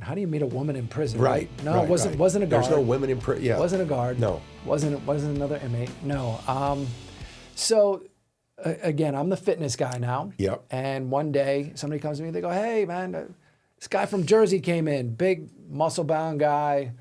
How do you meet a woman in prison? Right. No, right, it wasn't. right. Wasn't a guard. There's no women in prison. Yeah. Wasn't a guard. No. Wasn't another inmate. No. So again, I'm the fitness guy now. Yep. And one day somebody comes to me. They go, "Hey, man, this guy from Jersey came in. Big muscle-bound guy.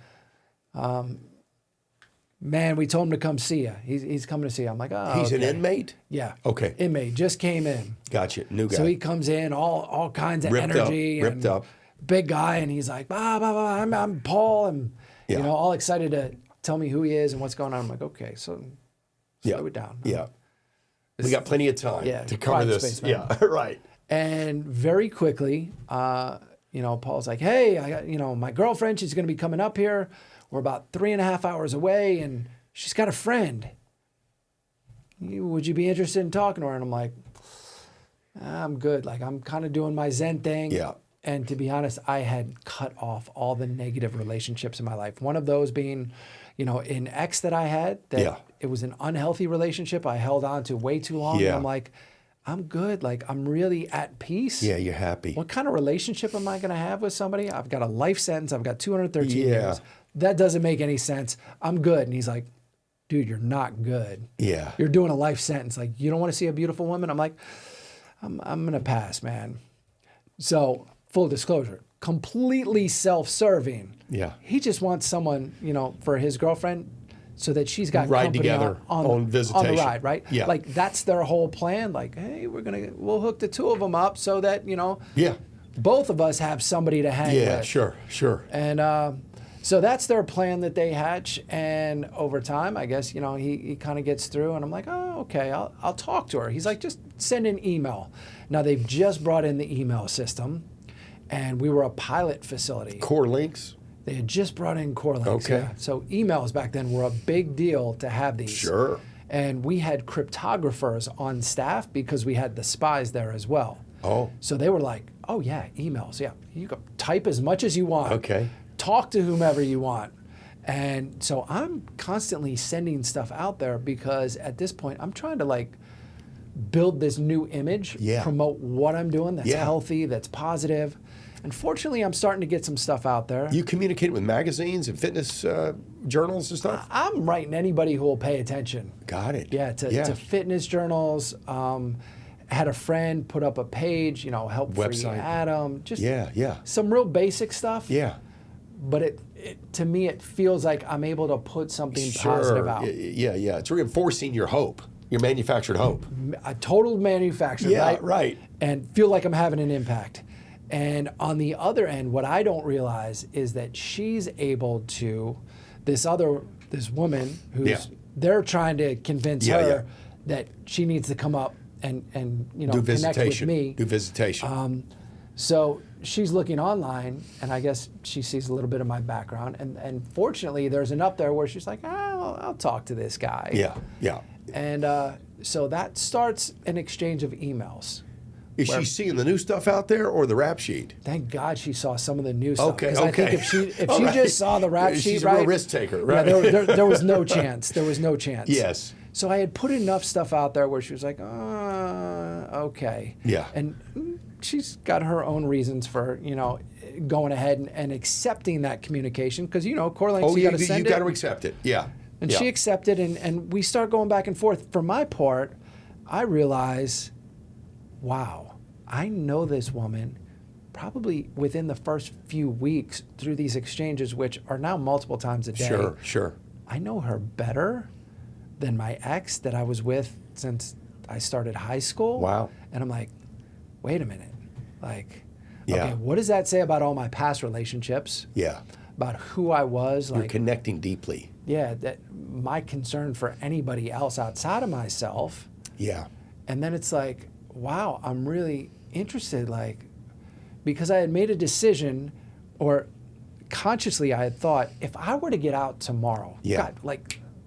Man, we told him to come see you. He's coming to see you." I'm like, "Oh, He's an okay." inmate? Yeah. Okay. Inmate just came in. Gotcha. New guy. So he comes in, all kinds of Ripped energy, up, ripped and up. big guy, and he's like, I'm Paul, and Yeah. all excited to tell me who he is and what's going on. I'm like, okay, so slow it down. Yeah. We got plenty of time to cover quiet this. space, man. Yeah, right. And very quickly, Paul's like, "Hey, I got, my girlfriend, she's going to be coming up here. We're about 3.5 hours away, and she's got a friend. Would you be interested in talking to her?" And I'm like, "I'm good. Like, I'm kind of doing my Zen thing." Yeah. And to be honest, I had cut off all the negative relationships in my life. One of those being, an ex that I had, that it was an unhealthy relationship I held on to way too long. Yeah. And I'm like, I'm good. Like, I'm really at peace. Yeah, you're happy. What kind of relationship am I going to have with somebody? I've got a life sentence. I've got 213 Yeah. years. That doesn't make any sense. I'm good. And he's like, "Dude, you're not good. Yeah. You're doing a life sentence. Like, you don't want to see a beautiful woman?" I'm like, I'm going to pass, man. So, full disclosure, completely self-serving. Yeah. He just wants someone, for his girlfriend so that she's got Ride company together on on visitation. the ride, right? Yeah. Like, that's their whole plan. Like, hey, we'll hook the two of them up so that, Yeah. both of us have somebody to hang Yeah, with. sure. And so that's their plan that they hatch. And over time, I guess, he kind of gets through, and I'm like, "Oh, okay, I'll talk to her." He's like, "Just send an email." Now, they've just brought in the email system, and we were a pilot facility. Core links? They had just brought in core links. Okay. Yeah. So emails back then were a big deal to have these. Sure. And we had cryptographers on staff because we had the spies there as well. Oh. So they were like, "Oh yeah, emails. Yeah, you can type as much as you want. Okay. Talk to whomever you want." And so I'm constantly sending stuff out there because at this point I'm trying to build this new image, promote what I'm doing that's healthy, that's positive. And fortunately, I'm starting to get some stuff out there. You communicate with magazines and fitness journals and stuff? I'm writing anybody who will pay attention. Got it. Yeah, to fitness journals. Had a friend put up a page, help free Adam. Just some real basic stuff. Yeah. But it to me, it feels like I'm able to put something positive out. Yeah. It's reinforcing your hope, your manufactured hope. A total manufactured, right. And feel like I'm having an impact. And on the other end, what I don't realize is that she's able to, this woman who's, they're trying to convince her that she needs to come up and do connect with me. Do visitation. So she's looking online, and I guess she sees a little bit of my background. And fortunately, there's enough there where she's like, I'll talk to this guy. Yeah. And so that starts an exchange of emails. Is she seeing the new stuff out there or the rap sheet? Thank God she saw some of the new stuff. Okay. I think if she just saw the rap sheet, she's a real risk taker, right? Yeah, there was no chance. There was no chance. Yes. So I had put enough stuff out there where she was like, okay. Yeah. And she's got her own reasons for, going ahead and accepting that communication because, core links, you got to send it. You got to accept it. Yeah. And she accepted, and we start going back and forth. For my part, I realize, wow, I know this woman probably within the first few weeks through these exchanges, which are now multiple times a day. Sure. I know her better than my ex that I was with since I started high school. Wow. And I'm like, wait a minute. Okay, what does that say about all my past relationships? Yeah. About who I was? You're connecting deeply. Yeah, that my concern for anybody else outside of myself. Yeah. And then it's like, wow, I'm really interested, because I had made a decision, or consciously I had thought, if I were to get out tomorrow, God,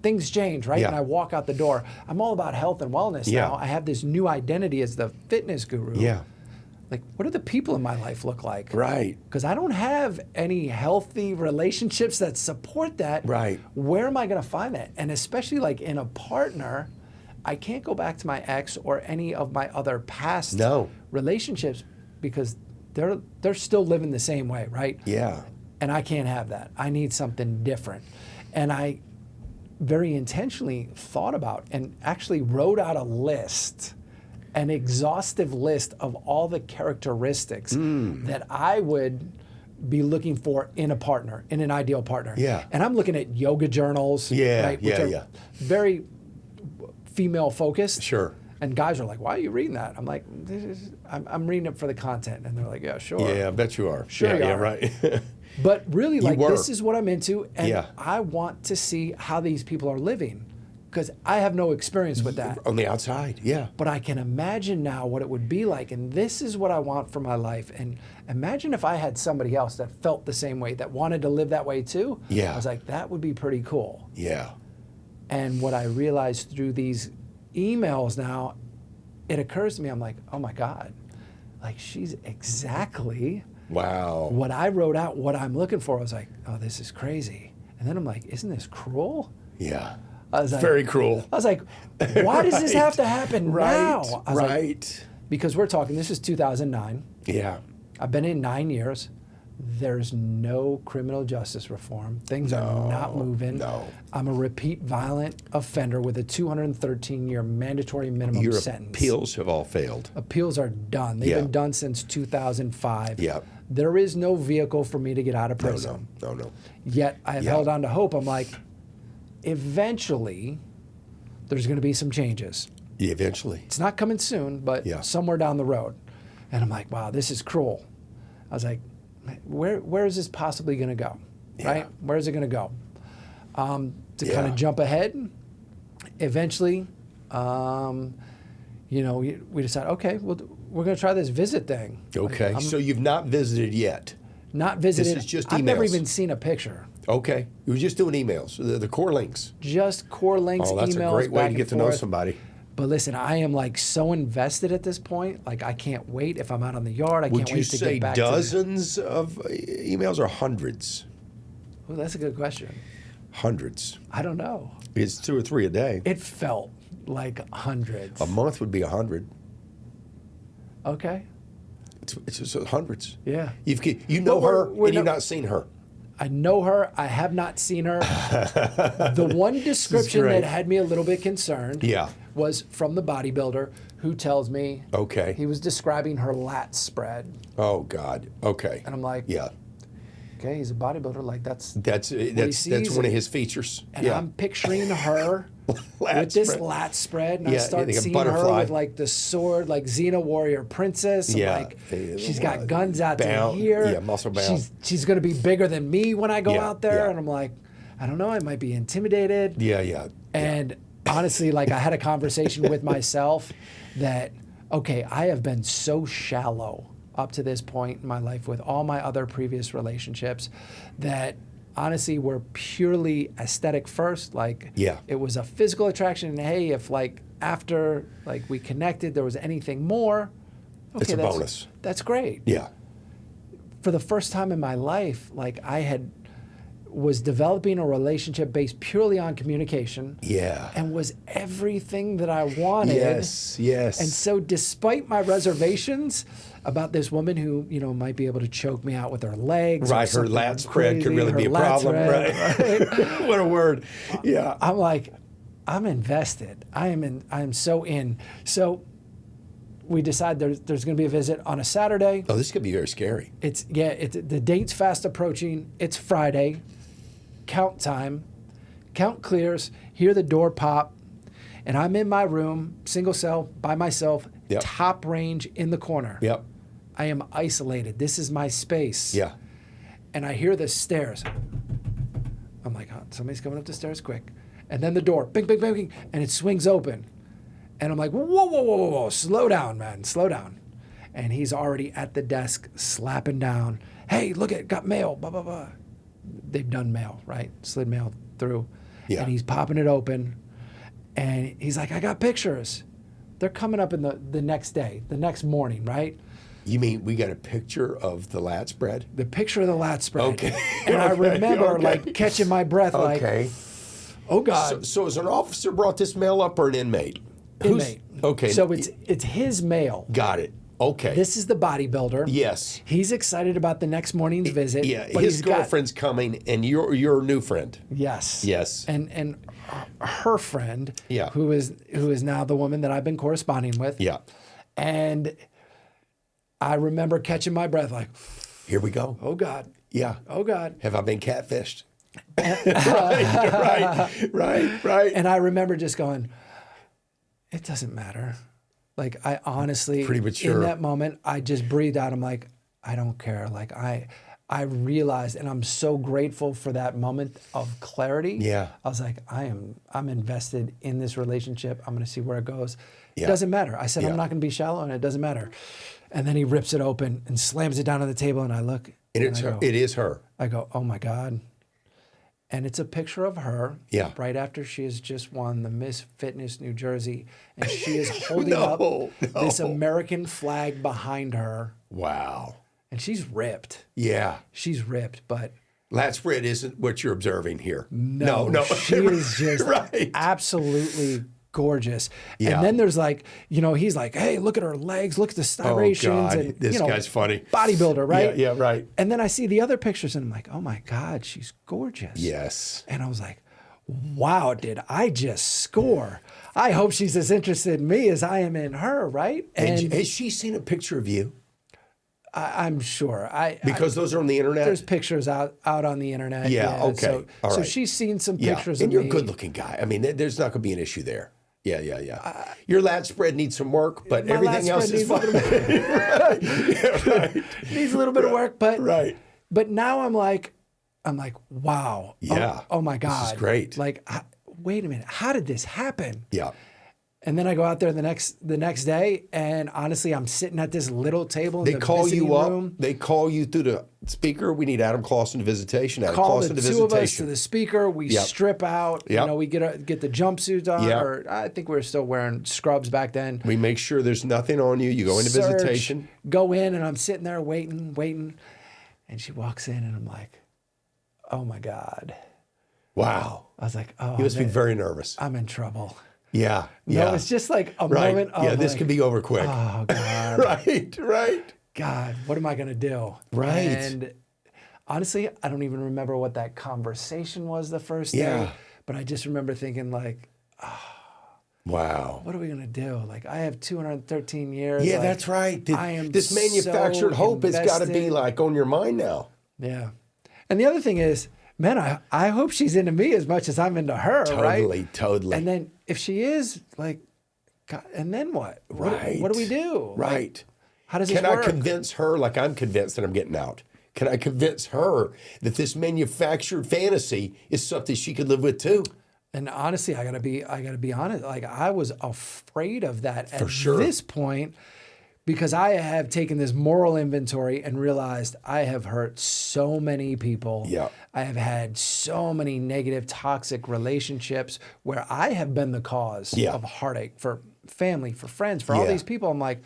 things change, right? Yeah. And I walk out the door. I'm all about health and wellness now. I have this new identity as the fitness guru. Yeah. What do the people in my life look like? Right. Because I don't have any healthy relationships that support that. Right. Where am I going to find that? And especially in a partner, I can't go back to my ex or any of my other past relationships because they're still living the same way, right? Yeah. And I can't have that. I need something different. And I very intentionally thought about and actually wrote out a list, an exhaustive list of all the characteristics that I would be looking for in a partner, in an ideal partner. Yeah. And I'm looking at yoga journals, Yeah, right, which are very female focused. Sure. And guys are like, "Why are you reading that?" I'm like, I'm reading it for the content. And they're like, "Yeah, sure." Yeah, I bet you are. Sure you yeah, are. right. But really, like, were. this is what I'm into, and Yeah. I want to see how these people are living, because I have no experience with that. On the outside, yeah. But I can imagine now what it would be like, and this is what I want for my life. And imagine if I had somebody else that felt the same way, that wanted to live that way too. Yeah. I was like, that would be pretty cool. Yeah. And what I realized through these emails now, it occurs to me, I'm like, oh my God, like she's exactly Wow. what I wrote out, what I'm looking for. I was like, oh, this is crazy. And then I'm like, isn't this cruel? Yeah. I was like, Very cruel. I was like, why does this have to happen now? I was like, Right. because we're talking, this is 2009. Yeah. I've been in 9 years. There's no criminal justice reform. Things are not moving. No. I'm a repeat violent offender with a 213-year mandatory minimum Your sentence. appeals have all failed. Appeals are done. They've Yeah. been done since 2005. Yeah. There is no vehicle for me to get out of No, prison. no. Yet I have Yeah. held on to hope. I'm like, eventually, there's going to be some changes. Yeah, eventually. It's not coming soon, but Yeah. somewhere down the road. And I'm like, wow, this is cruel. I was like, where is this possibly going to go? Yeah. Right? Where is it going to go? To Yeah. kind of jump ahead, eventually, we decided, okay, well, we're going to try this visit thing. Okay. Like, So you've not visited yet. not visited. This is just I've never emails. even seen a picture. Okay. You were just doing emails, the core links. Just core links, Oh, that's emails, a great way back to and get to know forth. somebody. But listen, I am like so invested at this point. Like I can't wait if I'm out on the yard. I Would can't you wait to say get back dozens of emails or hundreds? to. Oh, that's a good question. Hundreds. I don't know. It's 2 or 3 a day. It felt like hundreds. A month would be 100. Okay. It's just hundreds. Yeah. You know But her, we're and you've no- not seen her. I know her. I have not seen her. The one description great. that had me a little bit concerned Yeah. was from the bodybuilder who tells me Okay. he was describing her lat spread. Oh God. Okay. And I'm like, Yeah. okay, he's a bodybuilder. Like that's That's sees one of his features. And yeah. I'm picturing her Lat with this spread. lat spread, and I Yeah, start like a seeing her butterfly. with like the sword, like Xena warrior princess. And Yeah. like she's got guns out Bound. to here. Yeah, muscle bound. She's gonna be bigger than me when I go Yeah, out there, yeah. and I'm like, I don't know, I might be intimidated. Yeah. And honestly, like I had a conversation with myself that, okay, I have been so shallow up to this point in my life with all my other previous relationships that honestly were purely aesthetic first. Like Yeah. it was a physical attraction. And hey, if like after like we connected, there was anything more, okay, It's a bonus. That's great. Yeah. For the first time in my life, like was developing a relationship based purely on communication. Yeah. And was everything that I wanted. Yes. And so despite my reservations about this woman who, might be able to choke me out with her legs. or Right. Her something lat spread could crazy, really her be a lat problem. spread, Right. What a word. Yeah. I'm like, I'm invested. I'm so in. So we decide there's going to be a visit on a Saturday. Oh, this could be very scary. The date's fast approaching. It's Friday. Count time. Count clears. Hear the door pop. And I'm in my room, single cell, by myself, Yep. top range in the corner. Yep. I am isolated. This is my space. Yeah. And I hear the stairs. I'm like, oh, somebody's coming up the stairs quick. And then the door, bing, bing, bing, bing, and it swings open. And I'm like, whoa, slow down, man, slow down. And he's already at the desk slapping down. Hey, look at, got mail, blah, blah, blah. They've done mail, right? Slid mail through. Yeah. And he's popping it open. And he's like, I got pictures. They're coming up in the next day, the next morning, right? You mean we got a picture of the lat spread? The picture of the lat spread. Okay. And I Okay, remember okay. like catching my breath Okay. like, oh God. So is an officer brought this mail up or an inmate? Inmate. Okay. So it's his mail. Got it. Okay. This is the bodybuilder. Yes. He's excited about the next morning's visit. Yeah. But His he's got- girlfriend's coming, and you're a new friend. Yes. Yes. And her friend, Yeah. who is now the woman that I've been corresponding with. Yeah. And I remember catching my breath like, Here we go. oh God, Yeah. oh God. Have I been catfished? right. And I remember just going, it doesn't matter. Like I honestly, Pretty mature. in that moment, I just breathed out. I'm like, I don't care. Like I realized, and I'm so grateful for that moment of clarity. Yeah. I was like, I'm invested in this relationship. I'm going to see where it goes. Yeah. It doesn't matter. I said, Yeah. I'm not going to be shallow, and it doesn't matter. And then he rips it open and slams it down on the table, and I look. And it's her. It is her. I go, oh my God. And it's a picture of her right after she has just won the Miss Fitness New Jersey. And she is holding up this American flag behind her. Wow. And she's ripped. Yeah. She's ripped, but Lat spread isn't what you're observing here. no. She is just absolutely gorgeous. Yeah. And then there's like, he's like, hey, look at her legs, look at the striations. God. And This guy's funny. Bodybuilder, right? Yeah, right. And then I see the other pictures and I'm like, oh my God, she's gorgeous. Yes. And I was like, wow, did I just score? I hope she's as interested in me as I am in her, right? And has she seen a picture of you? I'm sure. Because those are on the internet? There's pictures out on the internet. Yeah, okay. So, All right. so she's seen some pictures and of you're me. a good-looking guy. I mean, there's not going to be an issue there. Yeah. Your lat spread needs some work, but My everything lat else spread is fine. Right. Needs a little bit of work, but Right. But now I'm like, wow. Yeah. Oh my God. This is great. Like, wait a minute. How did this happen? Yeah. And then I go out there the next day, and honestly, I'm sitting at this little table in They the call visiting you up. room. They call you through the speaker. We need Adam Clausen to visitation. Adam Call Clausen the to two of us to visitation. the speaker. We Yep. strip out. Yep. We get the jumpsuits on. Yep. Or I think we were still wearing scrubs back then. We make sure there's nothing on you. You go into Search, visitation. Go in, and I'm sitting there waiting, and she walks in, and I'm like, oh my God. Wow. I was like, oh, You must be very nervous. I'm in trouble. Yeah. No, it's just like a right. moment of Yeah, this like, can be over quick. oh God. Right. God, what am I going to do? Right. And honestly, I don't even remember what that conversation was the first Yeah. day, but I just remember thinking like, Wow. what are we going to do? Like I have 213 years. Yeah, like, that's right. I am This manufactured so hope has got to be invested. like on your mind now. Yeah. And the other thing is, man, I hope she's into me as much as I'm into her, right? Totally. And then if she is, like, God, and then what? Right. What do we do? Right. Like, how does this Can work? I convince her, like I'm convinced that I'm getting out? Can I convince her that this manufactured fantasy is something she could live with too? And honestly, I gotta be honest. Like I was afraid of that at sure. this point because I have taken this moral inventory and realized I have hurt so many people. Yeah. I have had so many negative, toxic relationships where I have been the cause Yeah. of heartache for family, for friends, for all Yeah. these people. I'm like,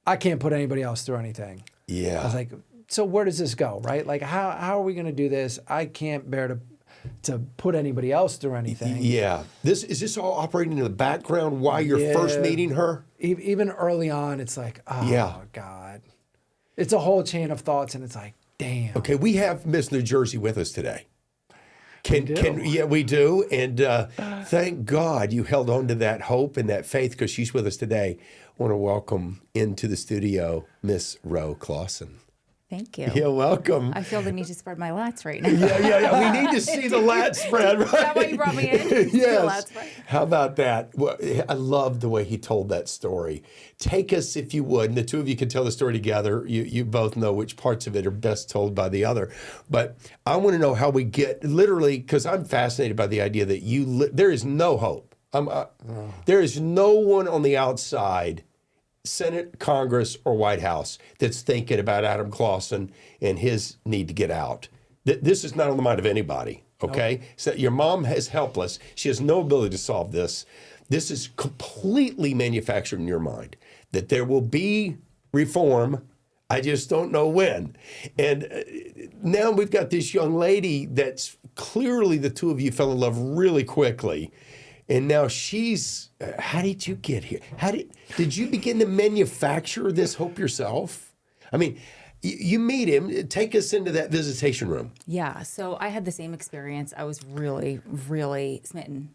I can't put anybody else through anything. Yeah. I was like, so where does this go, right? Like, how are we going to do this? I can't bear to put anybody else through anything. Yeah. Is this all operating in the background while you're first meeting her? Even early on, it's like, oh, Yeah. God. It's a whole chain of thoughts, and it's like, damn. Okay, we have Miss New Jersey with us today. We do. Yeah, we do. And thank God you held on to that hope and that faith because she's with us today. I want to welcome into the studio Miss Ro Clausen. Thank you. Yeah, welcome. I feel the need to spread my lats right now. Yeah. We need to see the lat spread, right? Is that why you brought me in? The Yes. lat spread? How about that? Well, I love the way he told that story. Take us, if you would, and the two of you can tell the story together. You both know which parts of it are best told by the other. But I want to know how we get, literally, because I'm fascinated by the idea that there is no hope. There is no one on the outside, Senate, Congress, or White House, that's thinking about Adam Clausen and his need to get out. This is not on the mind of anybody, okay? Nope. So your mom is helpless. She has no ability to solve this. This is completely manufactured in your mind, that there will be reform. I just don't know when. And now we've got this young lady that's clearly the two of you fell in love really quickly. And now she's, how did you get here? Did you begin to manufacture this hope yourself? I mean, you meet him. Take us into that visitation room. Yeah. So I had the same experience. I was really, really smitten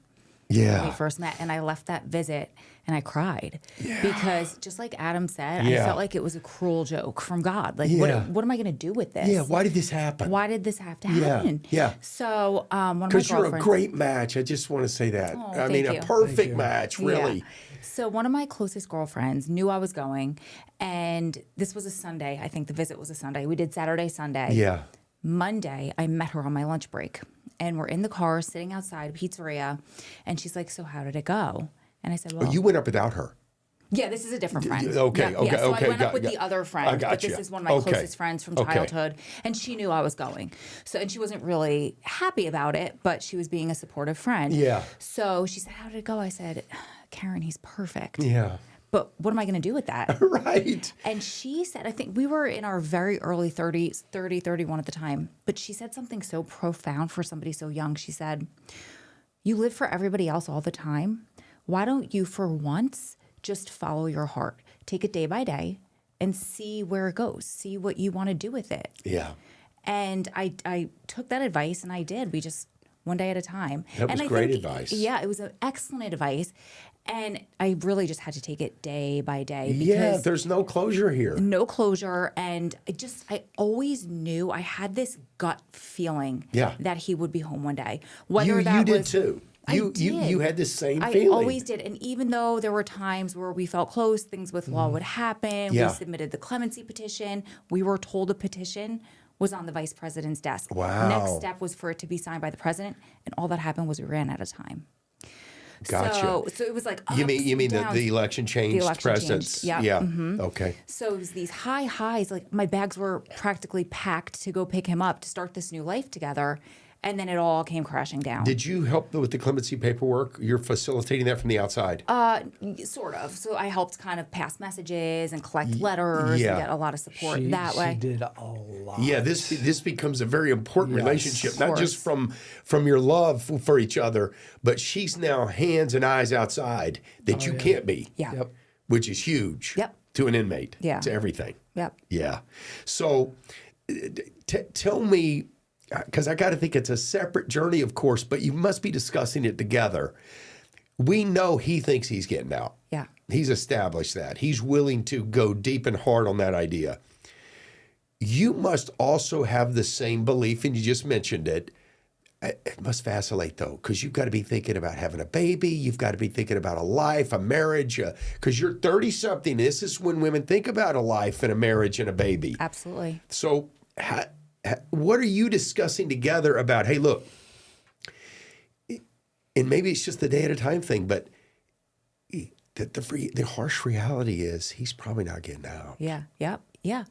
when we Yeah. first met. And I left that visit and I cried because just like Adam said, Yeah. I felt like it was a cruel joke from God. Like, Yeah. what am I going to do with this? Yeah. Why did this happen? Why did this have to happen? Yeah. So one of my Because you're a girlfriends. great match. I just want to say that. Oh, I mean, thank a you. perfect match, really. Yeah. So one of my closest girlfriends knew I was going, and this was a Sunday. I think the visit was a Sunday. We did Saturday, Sunday. Yeah. Monday, I met her on my lunch break, and we're in the car sitting outside a pizzeria, and she's like, "So how did it go?" And I said, "Well, You went up without her. yeah, this is a different friend. okay, Yeah, okay, So okay, I went up with got- the other I friend, but gotcha. this is one of my Okay. closest friends from Okay. childhood, and she knew I was going. So, and she wasn't really happy about it, but she was being a supportive friend. Yeah. So she said, "How did it go?" I said, "Karen, he's perfect. Yeah. But what am I going to do with that?" Right. And she said, I think we were in our very early 30s, 30, 31 at the time, but she said something so profound for somebody so young. She said, "You live for everybody else all the time. Why don't you, for once, just follow your heart? Take it day by day and see where it goes. See what you want to do with it." Yeah. And I took that advice and I did. We just one day at a time. That was and I great think, advice. Yeah, it was an excellent advice. And I really just had to take it day by day because Yeah. There's no closure here. no closure. And I always knew I had this gut feeling Yeah. that he would be home one day. Whether You that did was, too. I You did. had the same I feeling. always did. And even though there were times where we felt close, things with law would happen, Yeah. we submitted the clemency petition, we were told a petition was on the vice president's desk. Wow. Next step was for it to be signed by the president. And all that happened was we ran out of time. Gotcha. So it was like, You mean downs. the election changed election presidents? changed, yeah. Mm-hmm. Yeah. Okay. So it was these high highs. Like my bags were practically packed to go pick him up to start this new life together. And then it all came crashing down. Did you help with the clemency paperwork? You're facilitating that from the outside. Sort of. So I helped kind of pass messages and collect letters yeah. and get a lot of support that She way. did a lot. Yeah, this becomes a very important Yes. relationship, Of not just from your love for each other, but she's now hands and eyes outside that you can't be. Yeah. Yep. Which is huge. Yep. To an inmate. Yeah. To everything. Yep. Yeah. So tell me, because I got to think it's a separate journey, of course, but you must be discussing it together. We know he thinks he's getting out. Yeah. He's established that. He's willing to go deep and hard on that idea. You must also have the same belief, and you just mentioned it. It must vacillate, though, because you've got to be thinking about having a baby. You've got to be thinking about a life, a marriage, because you're 30-something. This is when women think about a life and a marriage and a baby. Absolutely. So what are you discussing together about, hey, look, and maybe it's just the day at a time thing, but the harsh reality is he's probably not getting out. Yeah. Yep. Yeah.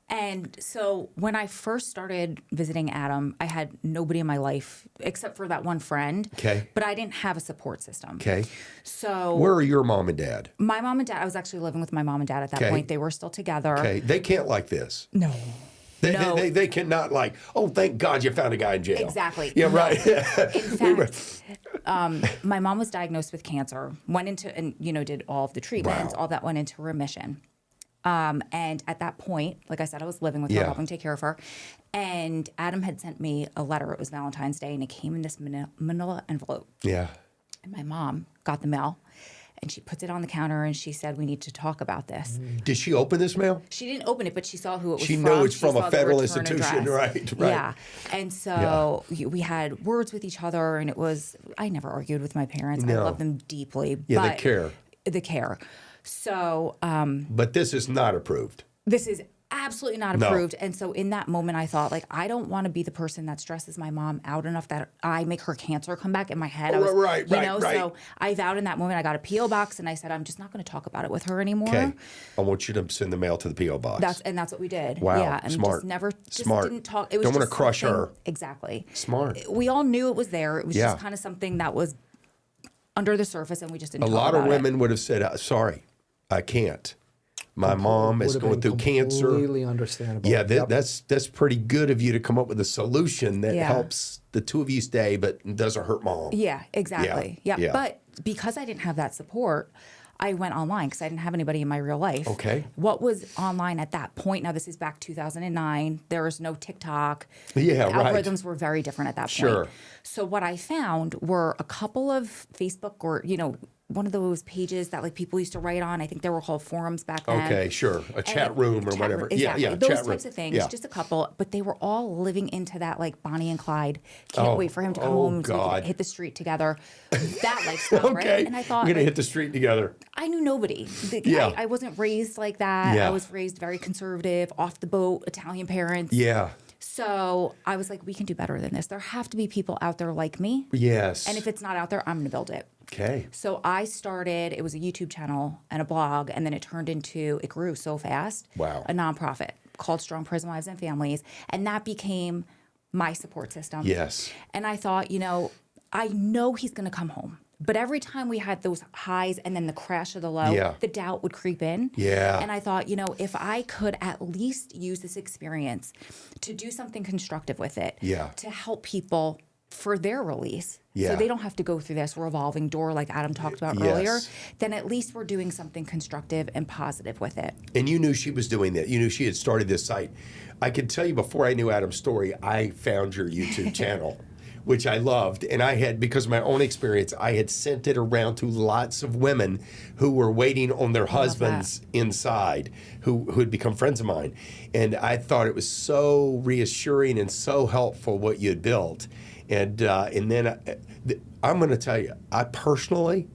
And so when I first started visiting Adam, I had nobody in my life except for that one friend. Okay. But I didn't have a support system. Okay. So Where are your mom and dad? my mom and dad, I was actually living with my mom and dad at that Okay. point. They were still together. Okay. They can't like this. No. No. They cannot like, oh, thank God you found a guy in jail. Exactly. Yeah, No. right. In fact, my mom was diagnosed with cancer, went into and did all of the treatments, Wow. all that went into remission. And at that point, like I said, I was living with her, Yeah. helping take care of her. And Adam had sent me a letter. It was Valentine's Day, and it came in this manila envelope. Yeah. And my mom got the mail, and she puts it on the counter, and she said, "We need to talk about this." Did she open this mail? She didn't open it, but she saw who it was She from. knew it's from a saw the federal return institution, address. right? Yeah. And so we had words with each other, and I never argued with my parents. I No. love them deeply. Yeah, but they care. The care. So But this is not approved. this is absolutely not No. approved. And so in that moment, I thought, I don't want to be the person that stresses my mom out enough that I make her cancer come back in my head. I was, Right. So I vowed in that moment, I got a P.O. box, and I said, I'm just not going to talk about it with her anymore. Okay. I want you to send the mail to the P.O. box. That's what we did. Wow, Yeah, and smart. just Smart. didn't talk. It was Don't wanna just crush something- her. Exactly. Smart. We all knew it was there. It was Yeah. just kind of something that was under the surface, and we just didn't. A talk lot of about it. women would have said, sorry, I can't. My mom is Would have going been through cancer. Completely understandable. Yeah, Yep. that's pretty good of you to come up with a solution that Yeah. helps the two of you stay, but doesn't hurt mom. Yeah, exactly. Yeah. yeah. But because I didn't have that support, I went online because I didn't have anybody in my real life. Okay. What was online at that point? Now, this is back 2009. There was no TikTok. Yeah, right. Algorithms were very different at that point. Sure. So what I found were a couple of Facebook or, one of those pages that like people used to write on. I think they were called forums back then. Okay, sure. A chat room or whatever. Exactly. Yeah, Those chat room. types of things, Yeah. just a couple, but they were all living into that like Bonnie and Clyde. Can't wait for him to come home so we God. can hit the street together. That lifestyle, right? Okay. And I thought, we're gonna like, hit the street together. I knew nobody. Yeah. I wasn't raised like that. Yeah. I was raised very conservative, off the boat, Italian parents. Yeah. So I was like, we can do better than this. There have to be people out there like me. Yes. And if it's not out there, I'm going to build it. Okay. So I started, it was a YouTube channel and a blog, and then it grew so fast. Wow. A nonprofit called Strong Prison Wives and Families. And that became my support system. Yes. And I thought, I know he's going to come home. But every time we had those highs and then the crash of the low, Yeah. the doubt would creep in. Yeah. And I thought, if I could at least use this experience to do something constructive with it, Yeah. to help people for their release, Yeah. so they don't have to go through this revolving door like Adam talked about Yes. earlier, then at least we're doing something constructive and positive with it. And you knew she was doing that. You knew she had started this site. I can tell you before I knew Adam's story, I found your YouTube channel, which I loved. And I had, because of my own experience, I had sent it around to lots of women who were waiting on their husbands inside, who had become friends of mine. And I thought it was so reassuring and so helpful what you had built. And then I'm going to tell you, I personally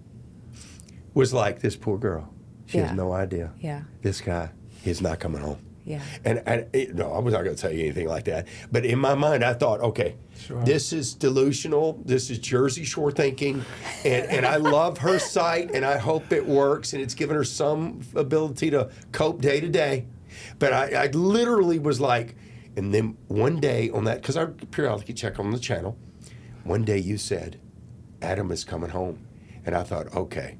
was like, this poor girl. She has Yeah. no idea. Yeah. This guy is not coming home. Yeah. And no, I was not going to tell you anything like that. But in my mind, I thought, okay, this is delusional. This is Jersey Shore thinking. And I love her site, and I hope it works, and it's given her some ability to cope day to day. But I literally was like, and then one day on that, because I periodically check on the channel, one day you said, Adam is coming home. And I thought, okay,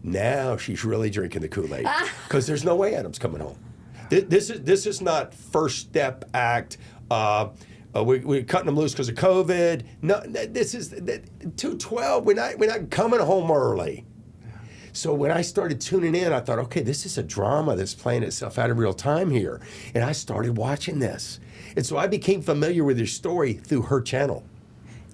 now she's really drinking the Kool-Aid. Because there's no way Adam's coming home. This is not first step act. We're cutting them loose because of COVID. No, this is 212. We're not coming home early. So when I started tuning in, I thought, okay, this is a drama that's playing itself out in real time here. And I started watching this. And so I became familiar with your story through her channel,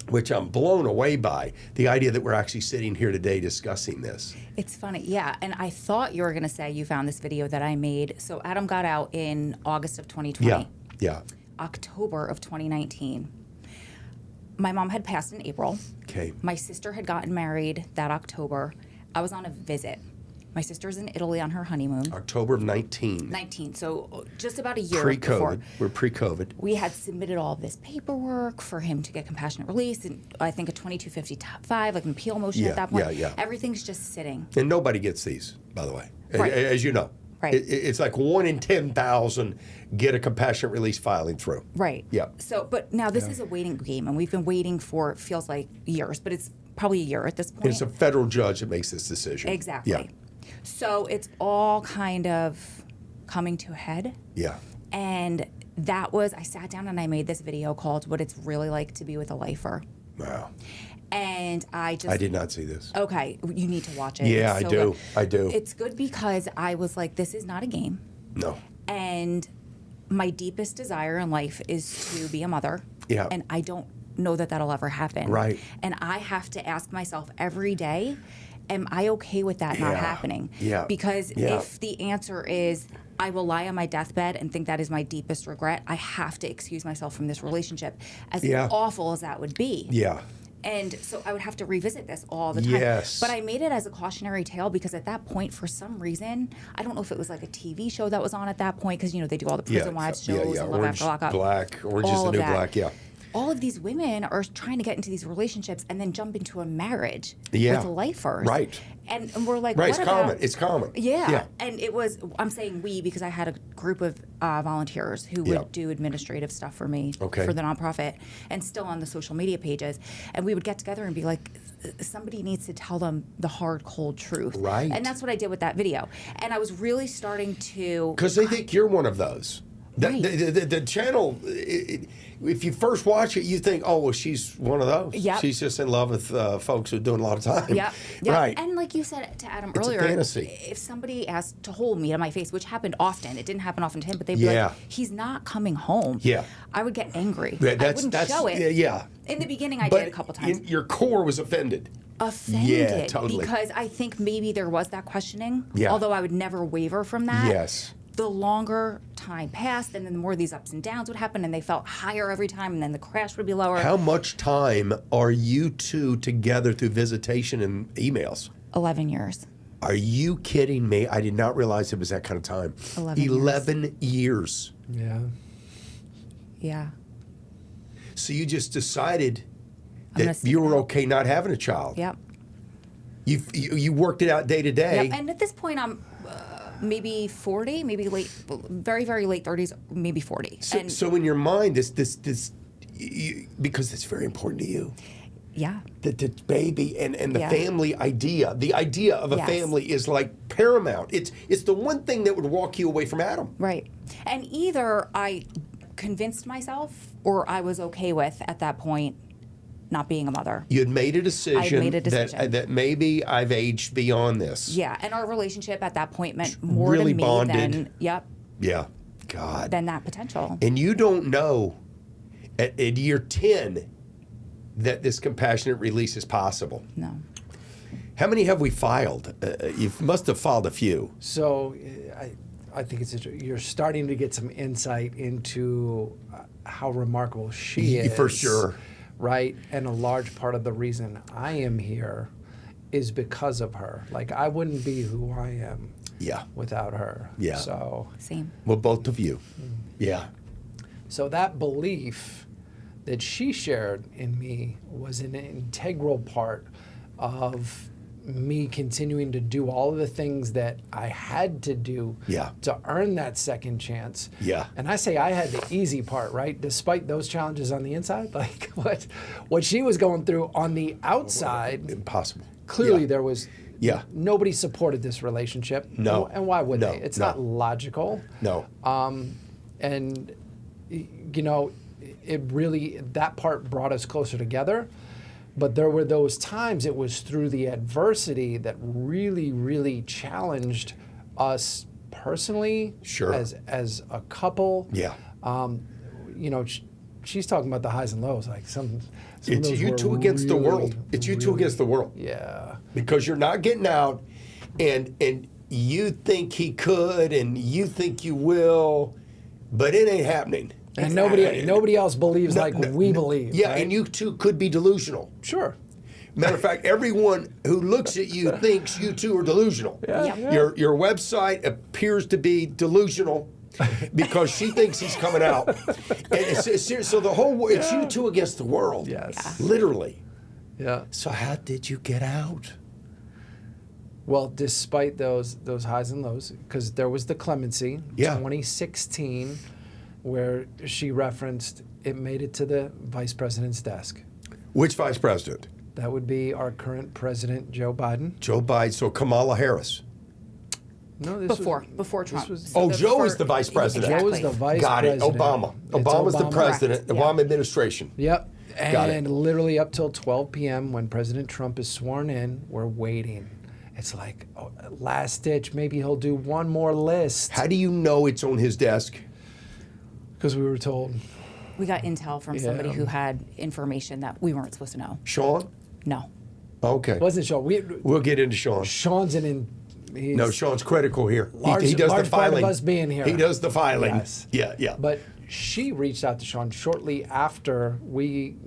which I'm blown away by, the idea that we're actually sitting here today discussing this. It's funny, yeah. And I thought you were going to say you found this video that I made. So Adam got out in August of 2020. Yeah. October of 2019. My mom had passed in April. Okay. My sister had gotten married that October. I was on a visit. My sister's in Italy on her honeymoon. October of 19. 19, so just about a year Pre-COVID. before. We're pre-COVID. We had submitted all of this paperwork for him to get compassionate release, and I think a 2255, like an appeal motion Yeah, at that point. yeah. Everything's just sitting. And nobody gets these, by the way, Right. as you know. Right. It's like 1 in 10,000 get a compassionate release filing through. Right. Yeah. So, but now this is a waiting game, and we've been waiting for, it feels like years, but it's probably a year at this point. It's a federal judge that makes this decision. Exactly. Yeah. So it's all kind of coming to a head. Yeah. And that was, I sat down and I made this video called What It's Really Like to Be with a Lifer. Wow. And I did not see this. Okay, you need to watch it. Yeah, It's I so do. good. I do. It's good because I was like, this is not a game. No. And my deepest desire in life is to be a mother. Yeah. And I don't know that that'll ever happen. Right. And I have to ask myself every day, am I okay with that not Yeah. happening? Yeah. Because Yeah. if the answer is I will lie on my deathbed and think that is my deepest regret, I have to excuse myself from this relationship, as Yeah. awful as that would be. Yeah. And so I would have to revisit this all the time. Yes. But I made it as a cautionary tale because at that point, for some reason, I don't know if it was like a TV show that was on at that point, because, you know, they do all the prison wives shows and Love Orange, After Lockup. Black. Orange is all the of New that. Black, yeah. all of these women are trying to get into these relationships and then jump into a marriage Yeah. with lifers. Right. And we're like, Right, what it's about, common. It's common. Yeah. And it was, I'm saying we because I had a group of volunteers who would Yeah. do administrative stuff for me Okay. for the nonprofit and still on the social media pages. And we would get together and be like, somebody needs to tell them the hard, cold truth. Right. And that's what I did with that video. And I was really starting to. Because they think you're one of those. Right. The channel, if you first watch it, you think, oh, well, she's one of those. Yep. She's just in love with folks who are doing a lot of time. Yep. Right. And like you said to Adam It's a earlier, fantasy. if somebody asked to hold me to my face, which happened often, it didn't happen often to him, but they'd be Yeah. like, he's not coming home. Yeah. I would get angry. Yeah, I wouldn't show it. Yeah. In the beginning, I did a couple times. Your core was offended. Offended. Yeah, totally. Because I think maybe there was that questioning, Yeah. although I would never waver from that. Yes. The longer time passed, and then the more these ups and downs would happen, and they felt higher every time, and then the crash would be lower. How much time are you two together through visitation and emails? 11 years. Are you kidding me? I did not realize it was that kind of time. 11 years. Yeah. Yeah. So you just decided I'm gonna that stick you it were out. okay not having a child. Yep. You worked it out day to day. Yep. And at this point, I'm maybe 40, maybe late, very, very late 30s, maybe 40. So in your mind, because it's very important to you, Yeah. the baby and the Yeah. family idea, the idea of a Yes. family is like paramount. It's the one thing that would walk you away from Adam. Right. And either I convinced myself or I was okay with, at that point, not being a mother. You had made a decision, made a decision. That maybe I've aged beyond this. Yeah. And our relationship at that point meant more Really to me bonded. than, yep, Yeah. God. than that potential. And you don't know at year 10 that this compassionate release is possible. No. How many have we filed? You must have filed a few. So I think you're starting to get some insight into how remarkable she is. For sure. Right? And a large part of the reason I am here is because of her. Like, I wouldn't be who I am Yeah. without her. Yeah. Same. Well, both of you. Yeah. So that belief that she shared in me was an integral part of me continuing to do all of the things that I had to do Yeah. to earn that second chance. Yeah. And I say I had the easy part, right? Despite those challenges on the inside, like what she was going through on the outside, Impossible. clearly Yeah. there was Yeah. nobody supported this relationship. No. And why would No. they? It's No. not logical. No. And you know, it really, that part brought us closer together. But there were those times, it was through the adversity that really, really challenged us personally, Sure. as a couple. Yeah. You know, she's talking about the highs and lows, like some of It's those you were two against the really, world. It's you two really- against the world. Yeah. Because you're not getting out, and you think he could, and you think you will, but it ain't happening. And nobody else believes like we believe. Yeah, right? and you two could be delusional. Sure. Matter of fact, everyone who looks at you thinks you two are delusional. Yeah. Yeah. Your website appears to be delusional because she thinks he's coming out. And so the whole it's you two against the world. Yes. Literally. Yeah. So how did you get out? Well, despite those highs and lows, because there was the clemency, Yeah. 2016, where she referenced it made it to the vice president's desk. Which vice president? That would be our current president, Joe Biden. Joe Biden. So Kamala Harris. No, this Before Trump. was- So Joe is the vice president. Joe is the vice Got it. president. Obama. It's Obama's the Obama. president. Correct. Obama administration. Yep. Got it. And literally up till 12 p.m. when President Trump is sworn in, we're waiting. It's like, oh, last ditch, maybe he'll do one more list. How do you know it's on his desk? Because we were told. We got intel from somebody Yeah. who had information that we weren't supposed to know. Sean? No. Okay. Wasn't Sean. We'll get into Sean. Sean's he's, No, Sean's critical here. Large- he does large the part of filing. us being here. He does the filing. Yes. Yeah. But she reached out to Sean shortly after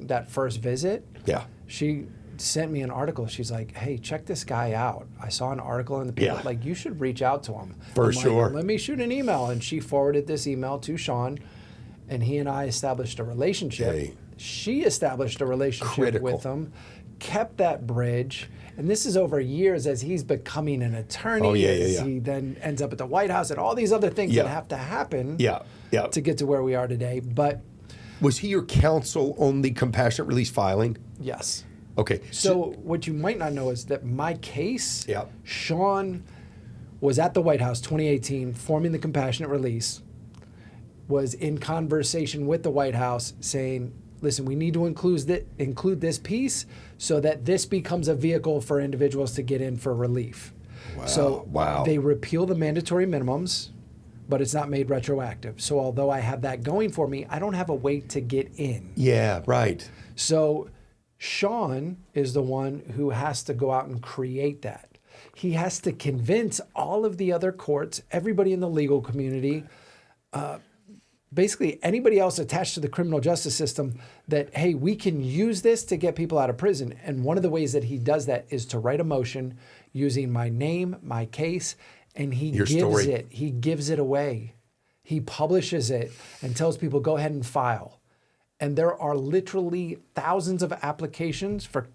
that first visit. Yeah. She sent me an article. She's like, "Hey, check this guy out. I saw an article in the paper. Yeah. Like, you should reach out to him." For I'm like, sure. Let me shoot an email, and she forwarded this email to Sean, and he and I established a relationship. Hey. She established a relationship Critical. with him, kept that bridge, and this is over years as he's becoming an attorney. Oh, yeah, as yeah. he then ends up at the White House and all these other things Yeah. that have to happen Yeah, yeah. to get to where we are today. But Was he your counsel on the compassionate release filing? yes. Okay. So what you might not know is that my case, Yeah. Sean was at the White House 2018 forming the compassionate release, was in conversation with the White House saying, listen, we need to include this piece so that this becomes a vehicle for individuals to get in for relief. So wow. they repeal the mandatory minimums, but it's not made retroactive. So although I have that going for me, I don't have a way to get in. Yeah, right. So Sean is the one who has to go out and create that. He has to convince all of the other courts, everybody in the legal community, basically anybody else attached to the criminal justice system that, hey, we can use this to get people out of prison. And one of the ways that he does that is to write a motion using my name, my case, and he gives it away. He publishes it and tells people, go ahead and file. And there are literally thousands of applications for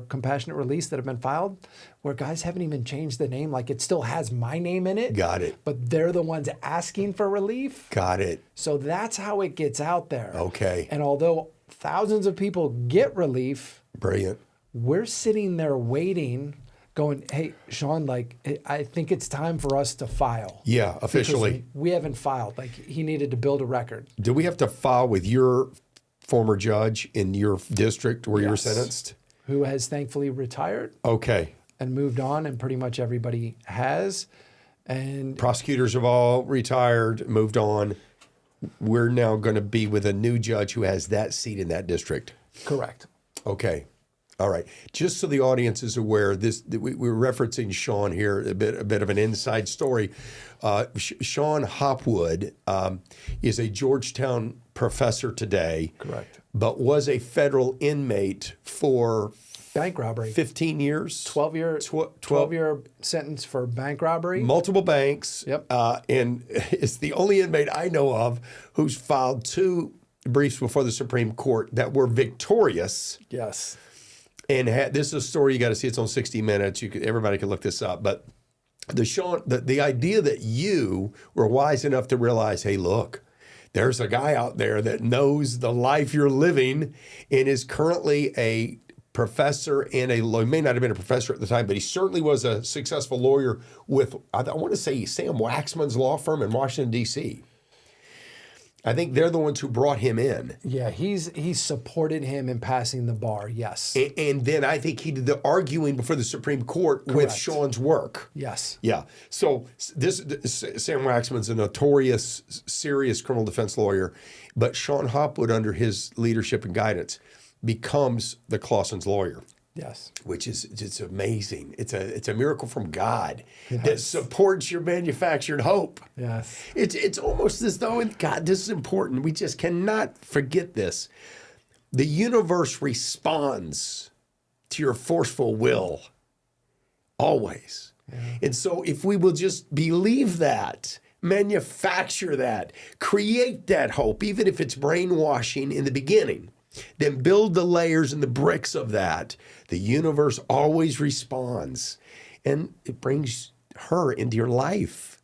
compassionate release that have been filed where guys haven't even changed the name. Like it still has my name in it. Got it. But they're the ones asking for relief. Got it. So that's how it gets out there. Okay. And although thousands of people get relief, Brilliant. we're sitting there waiting, going, hey, Sean, like, I think it's time for us to file. Yeah, officially. Because we haven't filed. Like, he needed to build a record. Do we have to file with your former judge in your district where you were Yes. sentenced? Who has thankfully retired Okay. and moved on, and pretty much everybody has. And Prosecutors have all retired, moved on. We're now going to be with a new judge who has that seat in that district. correct. Okay. All right. Just so the audience is aware, we're referencing Sean here, a bit of an inside story. Sean Hopwood is a Georgetown professor today. Correct. But was a federal inmate for Bank robbery. 15 years. 12-year sentence for bank robbery. Multiple banks. Yep. And it's the only inmate I know of who's filed 2 briefs before the Supreme Court that were victorious. Yes. And this is a story you got to see. It's on 60 Minutes. Everybody can look this up. But the idea that you were wise enough to realize, hey, look, there's a guy out there that knows the life you're living and is currently a professor and he may not have been a professor at the time, but he certainly was a successful lawyer with, I want to say, Sam Waxman's law firm in Washington, D.C. I think they're the ones who brought him in. Yeah, he's supported him in passing the bar, yes. And then I think he did the arguing before the Supreme Court with Correct. Sean's work. Yes. Yeah. So Sam Waxman's a notorious, serious criminal defense lawyer, but Sean Hopwood, under his leadership and guidance, becomes the Clausen's lawyer. Yes. Which is just amazing. It's a miracle from God that supports your manufactured hope. Yes. It's almost as though, and God, this is important. We just cannot forget this. The universe responds to your forceful will, always. Yeah. And so if we will just believe that, manufacture that, create that hope, even if it's brainwashing in the beginning, then build the layers and the bricks of that. The universe always responds. And it brings her into your life.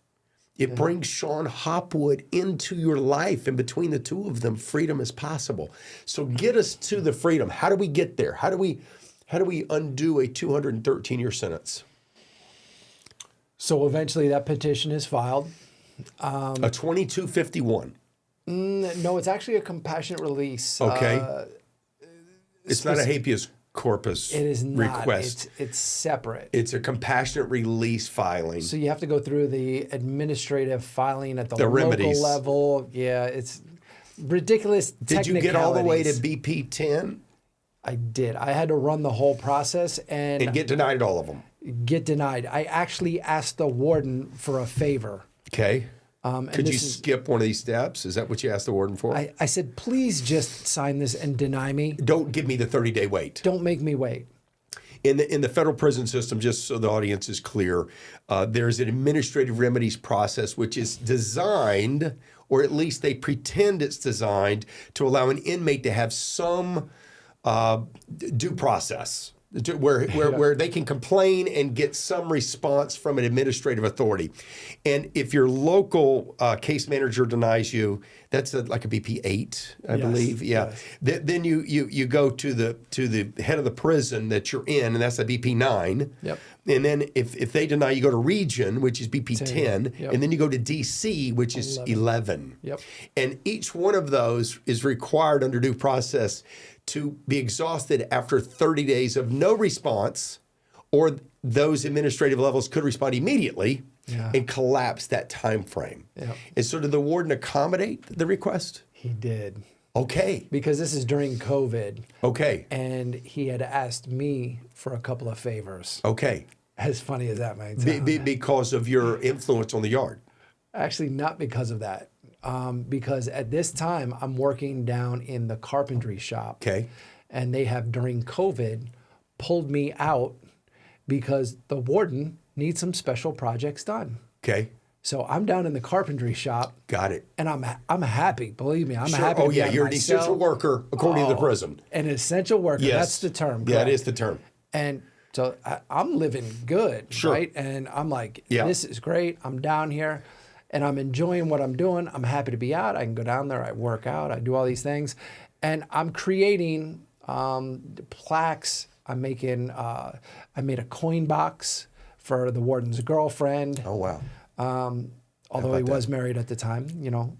It brings Sean Hopwood into your life. And between the two of them, freedom is possible. So get us to the freedom. How do we get there? How do we undo a 213-year sentence? So eventually that petition is filed. A 2251. No, it's actually a compassionate release. Okay. It's not a habeas corpus It is not. request. It's separate. It's a compassionate release filing. So you have to go through the administrative filing at the local remedies. level. Yeah, it's ridiculous. Did you get all the way to technicalities. BP 10 I did. I had to run the whole process and get denied at all of them? get denied. I actually asked the warden for a favor. Okay. And Could you this is- skip one of these steps? Is that what you asked the warden for? I said, please just sign this and deny me. Don't give me the 30-day wait. Don't make me wait. In the federal prison system, just so the audience is clear, there's an administrative remedies process which is designed or at least they pretend it's designed to allow an inmate to have some due process. Where they can complain and get some response from an administrative authority. And if your local case manager denies you, that's like a BP 8, I believe. Yeah. Yes. Then you go to the head of the prison that you're in, and that's a BP 9. Yep. And then if they deny, you go to region, which is BP 10. Yep. And then you go to DC, which is 11. Yep. And each one of those is required under due process to be exhausted after 30 days of no response, or those administrative levels could respond immediately and collapse that time frame. Yeah. And so did the warden accommodate the request? He did. Okay. Because this is during COVID. Okay. And he had asked me for a couple of favors. Okay. As funny as that might sound. Because of your influence on the yard? Actually, not because of that. Because at this time, I'm working down in the carpentry shop. Okay. And they have, during COVID, pulled me out because the warden needs some special projects done. Okay. So I'm down in the carpentry shop. Got it. And I'm happy. Believe me, I'm Sure. happy. Oh, to be yeah. at You're my an cell. essential worker, according to the prison. An essential worker. Yes. That's the term. Yeah, correct? it is the term. And so I'm living good, Sure. right? And I'm like, this is great. I'm down here and I'm enjoying what I'm doing. I'm happy to be out. I can go down there. I work out. I do all these things. And I'm creating plaques. I'm making, I made a coin box for the warden's girlfriend. Oh, wow. Although he was married at the time, you know.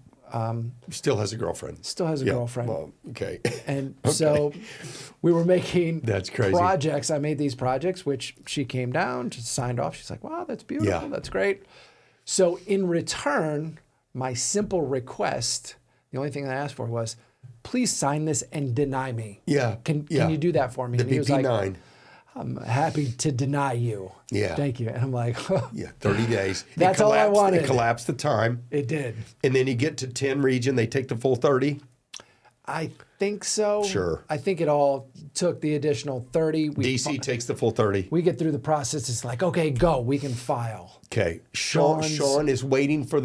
Still has a girlfriend. Still has a girlfriend. Well, okay. And so we were making That's crazy. projects. I made these projects, which she came down, just signed off. She's like, wow, that's beautiful. Yeah. That's great. So in return, my simple request, the only thing I asked for was, please sign this and deny me. Yeah. Can you do that for me? The And he was BP9. like, I'm happy to deny you. Yeah. Thank you. And I'm like, Yeah, 30 days. That's all I wanted. It collapsed the time. It did. And then you get to 10 region, they take the full 30. I think so. Sure. I think it all took the additional 30. DC takes the full 30. We get through the process. It's like, okay, go. We can file. Okay. Sean is waiting for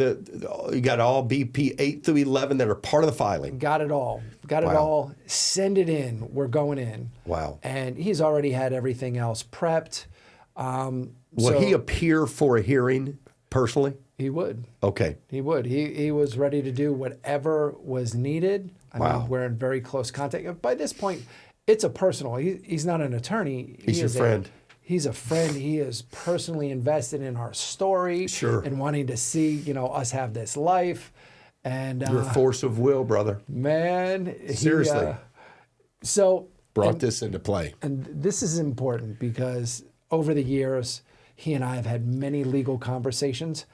you got all BP 8 through 11 that are part of the filing. Got it all. Got it all. Send it in. We're going in. Wow. And he's already had everything else prepped. Will he appear for a hearing personally? He would. Okay. He would. He was ready to do whatever was needed. I mean, we're in very close contact. By this point, it's a personal. He's not an attorney. He's your friend. He's a friend. He is personally invested in our story. Sure. And wanting to see, us have this life. And You're a force of will, brother. man, Seriously. So Brought this into play. And this is important because over the years, he and I have had many legal conversations.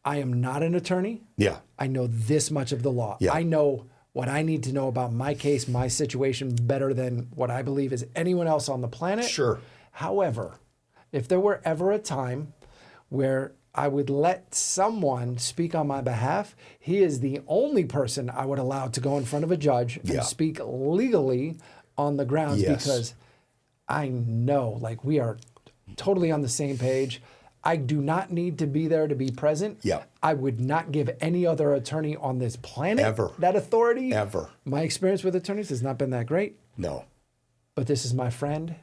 I am not an attorney. Yeah. I know this much of the law. Yeah. I know what I need to know about my case, my situation, better than what I believe is anyone else on the planet. Sure. However, if there were ever a time where I would let someone speak on my behalf, he is the only person I would allow to go in front of a judge and speak legally on the grounds because I know, like, we are totally on the same page. I do not need to be there to be present. Yeah. I would not give any other attorney on this planet Ever. that authority. Ever. My experience with attorneys has not been that great, No. but this is my friend,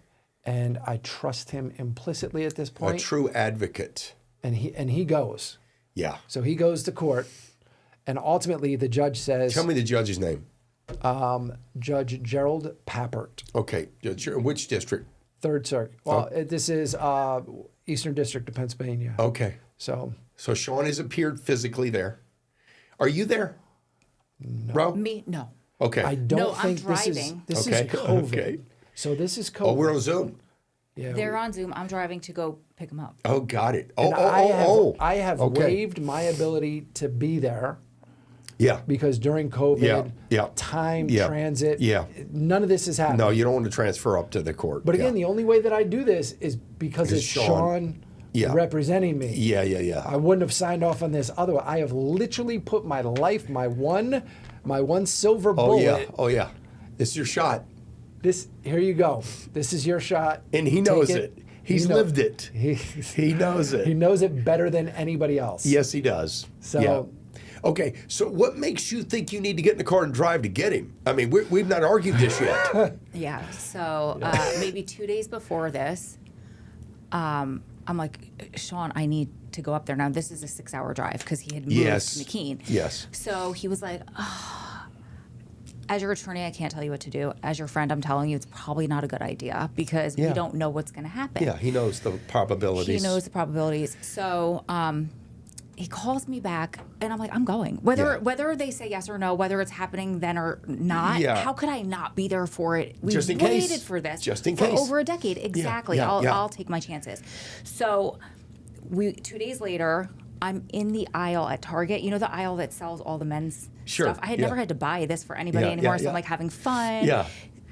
and I trust him implicitly at this A point. true advocate. And he goes. Yeah. So he goes to court, and ultimately the judge says, Tell me the judge's name. Judge Gerald Pappert, Okay. Which district? Third Circuit. Well, this is Eastern District of Pennsylvania. Okay. So Sean has appeared physically there. Are you there? No. Bro? Me? No. Okay. I don't No, I'm think this is driving. COVID. Okay. So this is COVID. Oh, we're on Zoom. Yeah. They're on Zoom. I'm driving to go pick them up. Oh, got it. And I have Okay. waived my ability to be there Yeah. because during COVID, Yeah. time, Yeah. transit, Yeah. none of this is happening. No, you don't want to transfer up to the court. But again, the only way that I do this is because it's Sean representing me. Yeah. I wouldn't have signed off on this otherwise. I have literally put my life, my one silver bullet. Oh, yeah. This is your shot. Here you go. This is your shot. And he Take knows it. He's lived it. He He knows it. knows it better than anybody else. Yes, he does. So- yeah. Okay, so what makes you think you need to get in the car and drive to get him? I mean, we've not argued this yet. Yeah. So maybe 2 days before this, I'm like, Sean, I need to go up there. Now, this is a 6-hour drive because he had moved Yes. to McKean. Yes. So he was like, as your attorney, I can't tell you what to do. As your friend, I'm telling you it's probably not a good idea because we don't know what's going to happen. Yeah, he knows the probabilities. He knows the probabilities. So he calls me back, and I'm like, I'm going. Whether they say yes or no, whether it's happening then or not, how could I not be there for it? We Just in case. waited for this Just in for case. over a decade. Exactly. Yeah, yeah. I'll take my chances. So 2 days later, I'm in the aisle at Target. You know the aisle that sells all the men's stuff? I had never had to buy this for anybody anymore, so I'm like having fun. Yeah.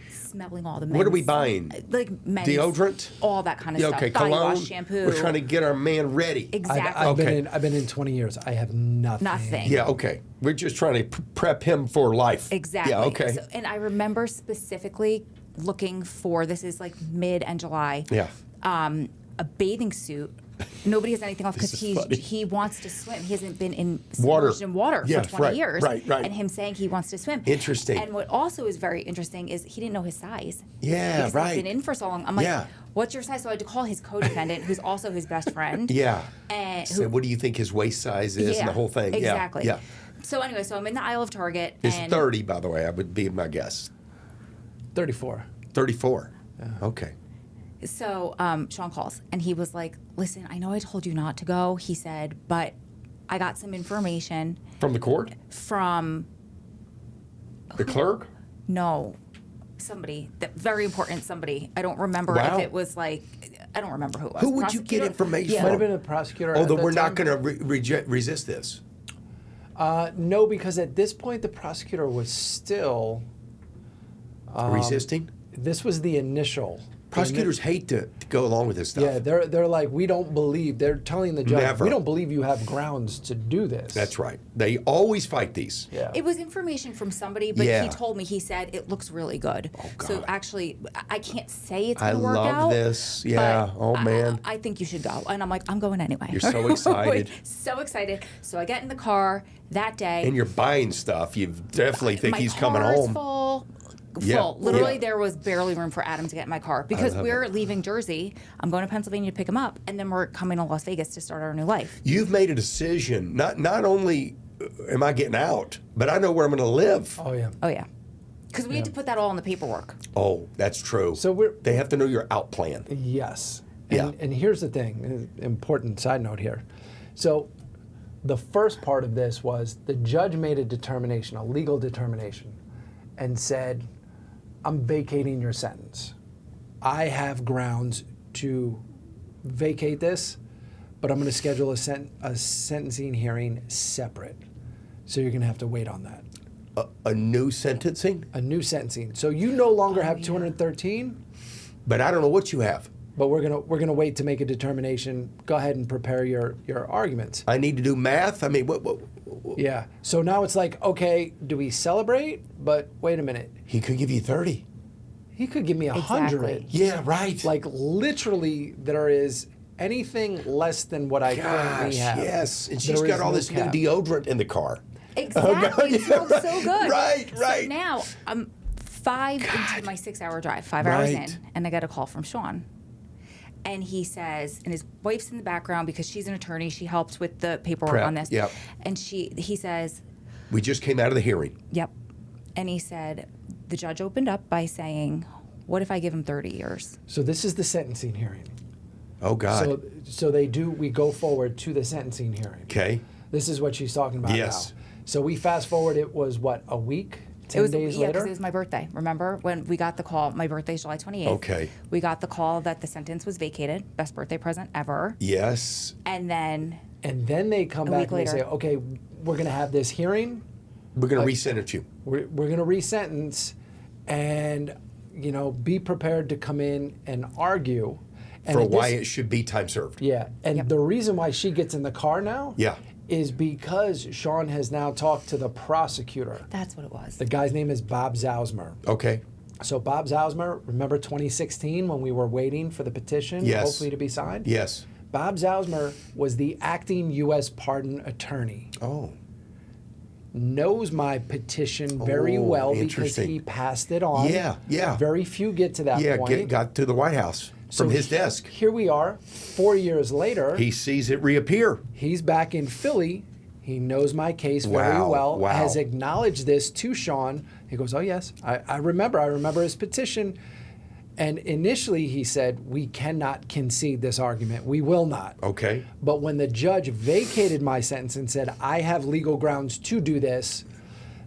Smelling all the men's. What are we buying? Like men's. Deodorant? All that kind of stuff. Okay, Body cologne? wash, shampoo. We're trying to get our man ready. Exactly. I've been in 20 years. I have nothing. Nothing. Yeah, okay. We're just trying to prep him for life. Exactly. Yeah, okay. So, and I remember specifically looking for, this is like mid and July, Yeah. a bathing suit. Nobody has anything off because This is funny. he wants to swim. He hasn't been in Water. submerged in water Yeah, for 20 right, years. right. And him saying he wants to swim. Interesting. And what also is very interesting is he didn't know his size. Yeah, because right. He's been in for so long. I'm like, Yeah. what's your size? So I had to call his co-defendant, who's also his best friend. Yeah. And So what do you think his waist size is and the whole thing? Exactly. Yeah. So anyway, so I'm in the aisle of Target. It's and 30, by the way, I would be my guess. 34. 34. Okay. So Sean calls, and he was like, listen, I know I told you not to go, he said, but I got some information From the court? from, The clerk? no, somebody, that very important somebody. I don't remember Wow. if it was like, I don't remember who it was. Who would you get Prosecutor? information Yeah. Might from? have been a prosecutor. Although at that we're not time. going to resist this. No, because at this point the prosecutor was still. Resisting? This was the initial. Prosecutors hate to go along with this stuff. Yeah, they're like, we don't believe. They're telling the judge, Never. we don't believe you have grounds to do this. That's right. They always fight these. Yeah. It was information from somebody, but Yeah. he told me, he said, it looks really good. So God. actually, I can't say it's I going to work out. love this. Yeah. but Oh, man. I think you should go. And I'm like, I'm going anyway. You're so excited. So excited. So I get in the car that day. And you're buying stuff. You definitely think my he's coming car is home. full. Yeah, Full. Literally, yeah. there was barely room for Adam to get in my car because love we're it. leaving Jersey. I'm going to Pennsylvania to pick him up, and then we're coming to Las Vegas to start our new life. You've made a decision. Not only am I getting out, but I know where I'm going to live. Oh yeah. Oh yeah, because we had to put that all in the paperwork. Oh, that's true. So they have to know your out plan. Yes. Yeah. And here's the thing, important side note here. So the first part of this was the judge made a determination, a legal determination, and said, I'm vacating your sentence. I have grounds to vacate this, but I'm going to schedule a sentencing hearing separate. So you're going to have to wait on that. A new sentencing? A new sentencing. So you no longer have 213, But I don't know what you have. but we're gonna wait to make a determination. Go ahead and prepare your arguments. I need to do math? I mean, what Yeah. So now it's like, okay, do we celebrate? But wait a minute. he could give you 30. He could give me 100. Exactly. Yeah, right. Like literally, there is anything less than what I currently Gosh, have. yes. And she's There got is all no this new cap. deodorant in the car. Exactly. It smells so good. Right, So right. now I'm 5 into my 6-hour drive, 5 hours Right. in, and I get a call from Sean. And he says, and his wife's in the background because she's an attorney. She helped with the paperwork Prep, on this. yep. And he says, We just came out of the hearing. yep. And he said, the judge opened up by saying, what if I give him 30 years? So this is the sentencing hearing. Oh, God. So we go forward to the sentencing hearing. Okay. This is what she's talking about Yes. now. So we fast forward, it was what, a week? 10 It was days because later? it was my birthday. Remember when we got the call? My birthday's July 28th. Okay. We got the call that the sentence was vacated. Best birthday present ever. Yes. And then And then they come A back week and they say, later. okay, we're going to have this hearing. We're going to re-sentence you. We're going to resentence and, be prepared to come in and argue. And For at why this- it should be time served. Yeah. And the reason why she gets in the car now Yeah. is because Sean has now talked to the prosecutor. that's what it was. The guy's name is Bob Zausmer. Okay. So Bob Zausmer, remember 2016 when we were waiting for the petition Yes. hopefully to be signed? Yes. Bob Zausmer was the acting U.S. pardon attorney. Oh. knows my petition very Oh, well because interesting. he passed it on. Yeah. Very few get to that point. Got to the White House from his desk. Here we are, 4 years later. He sees it reappear. He's back in Philly. He knows my case very Wow, well, wow. has acknowledged this to Sean. He goes, oh, yes, I remember his petition. And initially he said, we cannot concede this argument. We will not. Okay. But when the judge vacated my sentence and said, I have legal grounds to do this,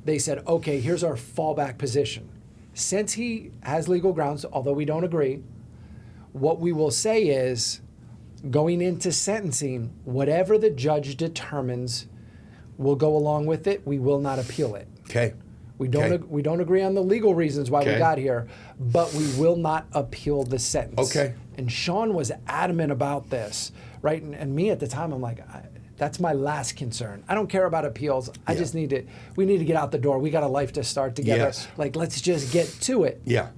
they said, okay, here's our fallback position. Since he has legal grounds, although we don't agree, what we will say is, going into sentencing, whatever the judge determines, we'll go along with it. We will not appeal it. Okay. We don't agree on the legal reasons why we Okay. got here, but we will not appeal the sentence. Okay. And Sean was adamant about this, right? And me at the time, I'm like, that's my last concern. I don't care about appeals. I just we need to get out the door. We got a life to start together. Yes. Like, let's just get to it. Yeah.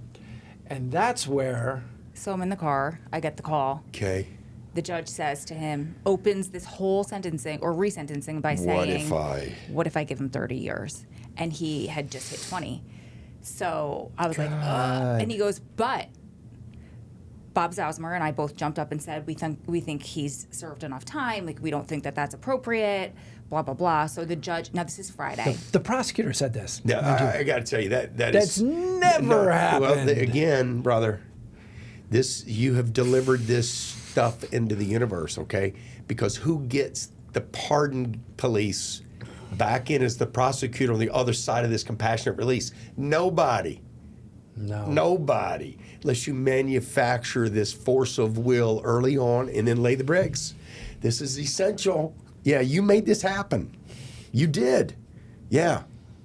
And that's where, So I'm in the car. I get the call. Okay. The judge says to him, opens this whole sentencing or resentencing by saying, what if I give him 30 years? And he had just hit 20. So I was like, ugh. And he goes, but Bob Zausmer and I both jumped up and said, we think he's served enough time. Like, we don't think that that's appropriate, blah, blah, blah. So the judge, now this is Friday. the prostutor said this. Yeah, I got to tell you That's never happened. Well, again, brother, you have delivered this stuff into the universe, okay? Because who gets the pardoned police back in as the prosecutor on the other side of this compassionate release? Nobody. No. Nobody. Unless you manufacture this force of will early on and then lay the bricks. This is essential. Yeah, you made this happen. You did. Yeah.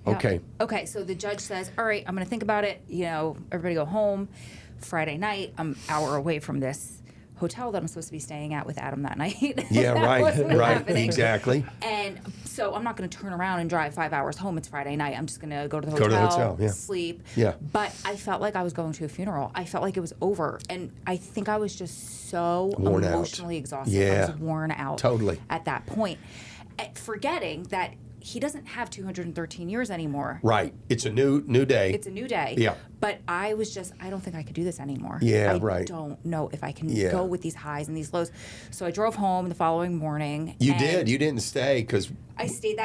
Yeah. Okay. Okay, so the judge says, all right, I'm going to think about it. You know, everybody go home. Friday night, I'm an hour away from this hotel that I'm supposed to be staying at with Adam that night. Yeah, That right. wasn't Right. happening. Exactly. And so I'm not going to turn around and drive 5 hours home. It's Friday night. I'm just going to go to the Go hotel, to the hotel, yeah. sleep. Yeah. But I felt like I was going to a funeral. I felt like it was over. And I think I was just so Worn out. emotionally exhausted. Yeah. I was worn out Totally. at that point. Forgetting that he doesn't have 213 years anymore. Right. It's a new day. It's a new day. Yeah. But I was just, I don't think I could do this anymore. Yeah, I right. don't know if I can Yeah. go with these highs and these lows. So I drove home the following morning. You and did. You didn't stay because I stayed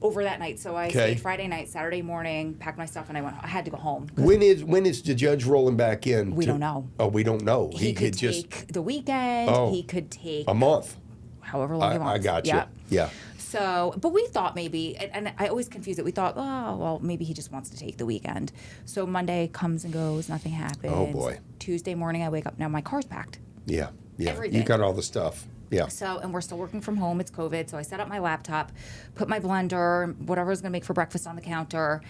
over that night. So I Okay. stayed Friday night, Saturday morning, packed my stuff, and I had to go home. when is the judge rolling back in? We don't know. Oh, we don't know. He could just take the weekend. Oh. He could take a month. however long he wants. I got you. Yep. Yeah. So, but we thought maybe, and I always confuse it. We thought, oh, well, maybe he just wants to take the weekend. So Monday comes and goes, nothing happens. Oh, boy. Tuesday morning, I wake up. Now my car's packed. Yeah. Yeah. Everything. You got all the stuff. Yeah. So, and we're still working from home. It's COVID. So I set up my laptop, put my blender, whatever I was going to make for breakfast on the counter.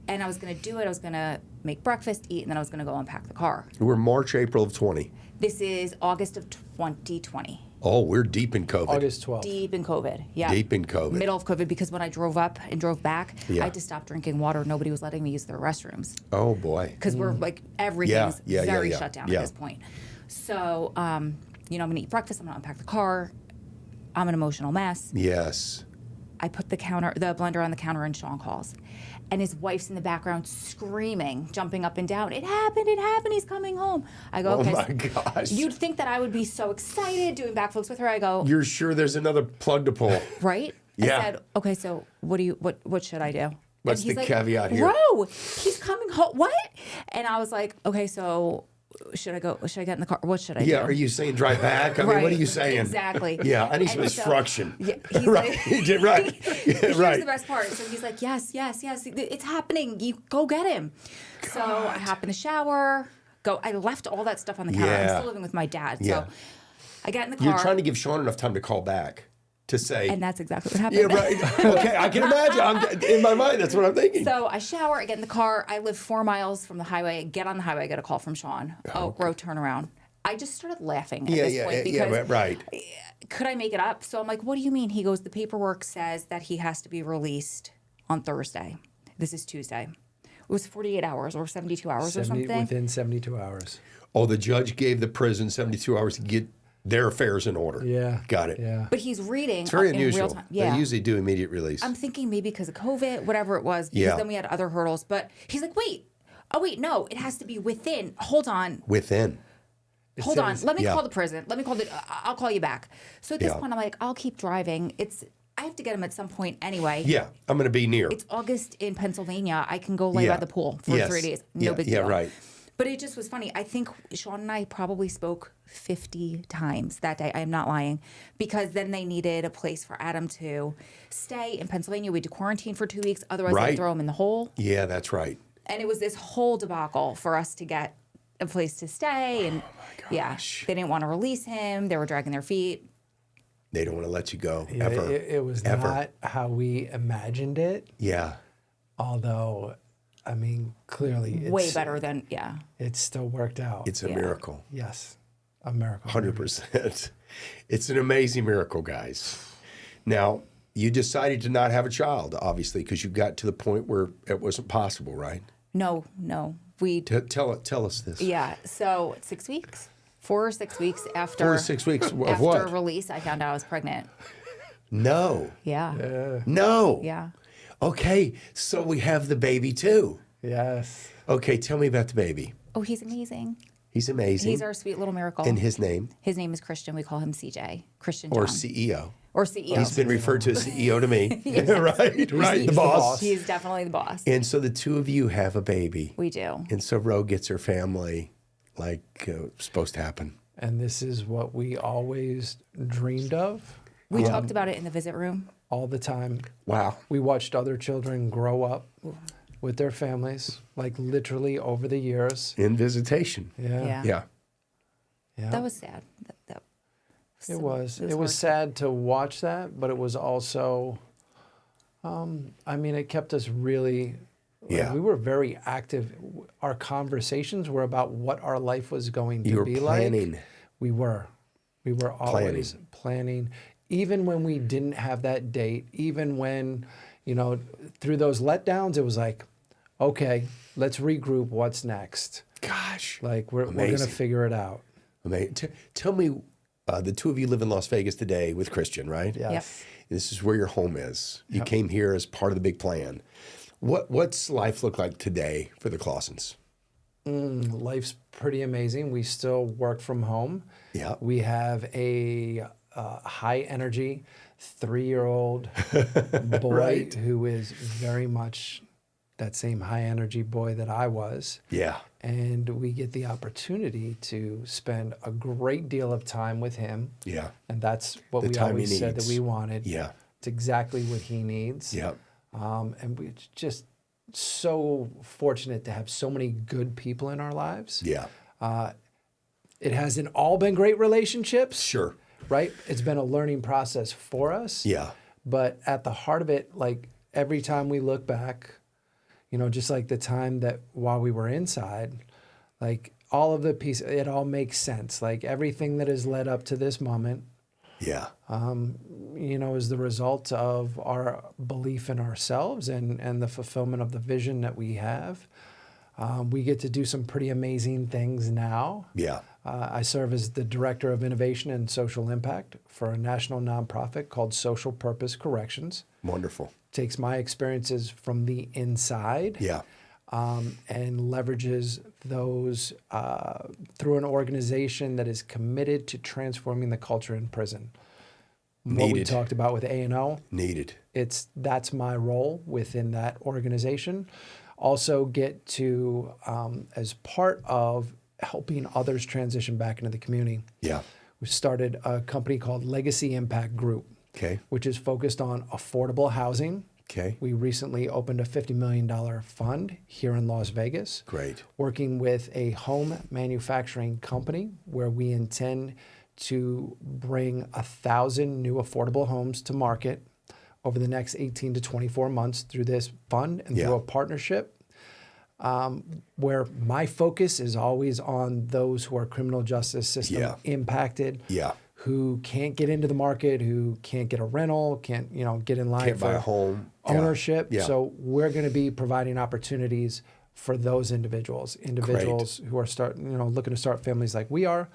And I was going to do it. I was going to make breakfast, eat, and then I was going to go unpack the car. We're March, April of 20. This is August of 2020. Oh, we're deep in COVID. August 12th. Deep in COVID. Yeah. Deep in COVID. Middle of COVID, because when I drove up and drove back, Yeah. I had to stop drinking water. Nobody was letting me use their restrooms Oh boy. because we're like, everything's Yeah, very yeah. shut down Yeah. at this point. So, I'm going to eat breakfast. I'm going to unpack the car. I'm an emotional mess. Yes. I put the blender on the counter, and Sean calls. And his wife's in the background screaming, jumping up and down. It happened, he's coming home. I go, Oh okay. my gosh. You'd think that I would be so excited doing backflips with her. I go, You're sure there's another plug to pull? right? Yeah. I said, okay, so what should I do? What's And he's the like, caveat here? Bro, he's coming home. What? And I was like, okay, so should I get in the car? What should I do? Yeah. Are you saying drive back? I mean, what are Right, you saying? exactly. Yeah. I need some And so- instruction. Yeah, he's right. like, right. Yeah, Here's right. the best part. So he's like, yes, it's happening. You go get him. So I hop in the shower. I left all that stuff on the counter. I'm Yeah. still living with my dad. Yeah. So I get in the car. You're trying to give Sean enough time to call back to say. and that's exactly what happened. Yeah. Right. Okay. I can imagine. In my mind, that's what I'm thinking. So I shower, I get in the car. I live 4 miles from the highway. I get on the highway. I get a call from Sean. Road turnaround. I just started laughing at this point because right. could I make it up? So I'm like, what do you mean? He goes, the paperwork says that he has to be released on Thursday. This is Tuesday. It was 48 hours or 72 hours or something. Within 72 hours. Oh, the judge gave the prison 72 hours to get Their affairs in order. Yeah. Got it. Yeah. But he's reading It's very in unusual. real time. Yeah. They usually do immediate release. I'm thinking maybe because of COVID, whatever it was, because Yeah. then we had other hurdles. But he's like, wait, no, it has to be within. Hold on. Within. Hold on. Let me Yeah. call the prison. Let me call I'll call you back. So at this Yeah. point, I'm like, I'll keep driving. I have to get him at some point anyway. Yeah, I'm going to be near. It's August in Pennsylvania. I can go lay by the pool for Yes. 3 days. No big deal. Yeah, right. But it just was funny. I think Sean and I probably spoke 50 times that day. I am not lying. Because then they needed a place for Adam to stay in Pennsylvania. We had to quarantine for 2 weeks. Otherwise, Right. they'd throw him in the hole. Yeah, that's right. And it was this whole debacle for us to get a place to stay. And yeah, they didn't want to release him. They were dragging their feet. They don't want to let you go Yeah, ever. it was ever. not how we imagined it. Yeah. Although, I mean, clearly Way better than, yeah. it still worked out. It's a miracle. Yes, a miracle. 100%. It's an amazing miracle, guys. Now, you decided to not have a child, obviously, because you got to the point where it wasn't possible, right? No. We, Tell us this. yeah. So 6 weeks, 4 or 6 weeks after. 4 to 6 weeks of after what? release, I found out I was pregnant. No. Yeah. No. Yeah. Okay, so we have the baby too. Yes. Okay, tell me about the baby. Oh, he's amazing. He's amazing. He's our sweet little miracle. And his name? His name is Christian. We call him CJ. Christian John. Or CEO. Or CEO. He's been referred to as CEO to me. Right, right, the boss. He's definitely the boss. And so the two of you have a baby. We do. And so Ro gets her family like supposed to happen. And this is what we always dreamed of We talked about it in the visit room. all the time. Wow. We watched other children grow up with their families, like literally over the years. In visitation. Yeah. Yeah. Yeah. That was sad. That It was. It hard. was sad to watch that, but it was also, I mean, it kept us really, Yeah. we were very active. Our conversations were about what our life was going to You were be planning. like. We were always planning. Even when we didn't have that date, even when, through those letdowns, it was like, okay, let's regroup. What's next? Gosh. Like, we're going to Amazing. figure it out. Amazing. Tell me, the two of you live in Las Vegas today with Christian, right? Yes. Yep. This is where your home is. You came here as part of the big plan. What's life look like today for the Clausens? Life's pretty amazing. We still work from home. Yeah. We have a high energy 3-year-old boy Right. who is very much that same high energy boy that I was. Yeah. And we get the opportunity to spend a great deal of time with him. Yeah. And that's what The we time he always said that needs. we wanted. Yeah. It's exactly what he needs. Yeah. And we're just so fortunate to have so many good people in our lives. Yeah. It hasn't all been great relationships, Sure. right? It's been a learning process for us. Yeah. But at the heart of it, like every time we look back, just like the time that while we were inside, like all of the pieces, it all makes sense. Like everything that has led up to this moment, Yeah. is the result of our belief in ourselves and the fulfillment of the vision that we have. We get to do some pretty amazing things now. Yeah. I serve as the Director of Innovation and Social Impact for a national nonprofit called Social Purpose Corrections. Wonderful. Takes my experiences from the inside Yeah. and leverages those through an organization that is committed to transforming the culture in prison. What we Needed. talked about with A&O, Needed. that's my role within that organization. Also get to, as part of helping others transition back into the community, Yeah. we started a company called Legacy Impact Group, Okay. which is focused on affordable housing. Okay. We recently opened a $50 million fund here in Las Vegas, Great. working with a home manufacturing company where we intend to bring 1,000 new affordable homes to market over the next 18 to 24 months through this fund and Yeah. through a partnership where my focus is always on those who are criminal justice system Yeah. impacted, Yeah. who can't get into the market, who can't get a rental, can't get in line Can't for buy a home. Yeah. ownership. Yeah. So we're going to be providing opportunities for those individuals who are looking to start families like we are,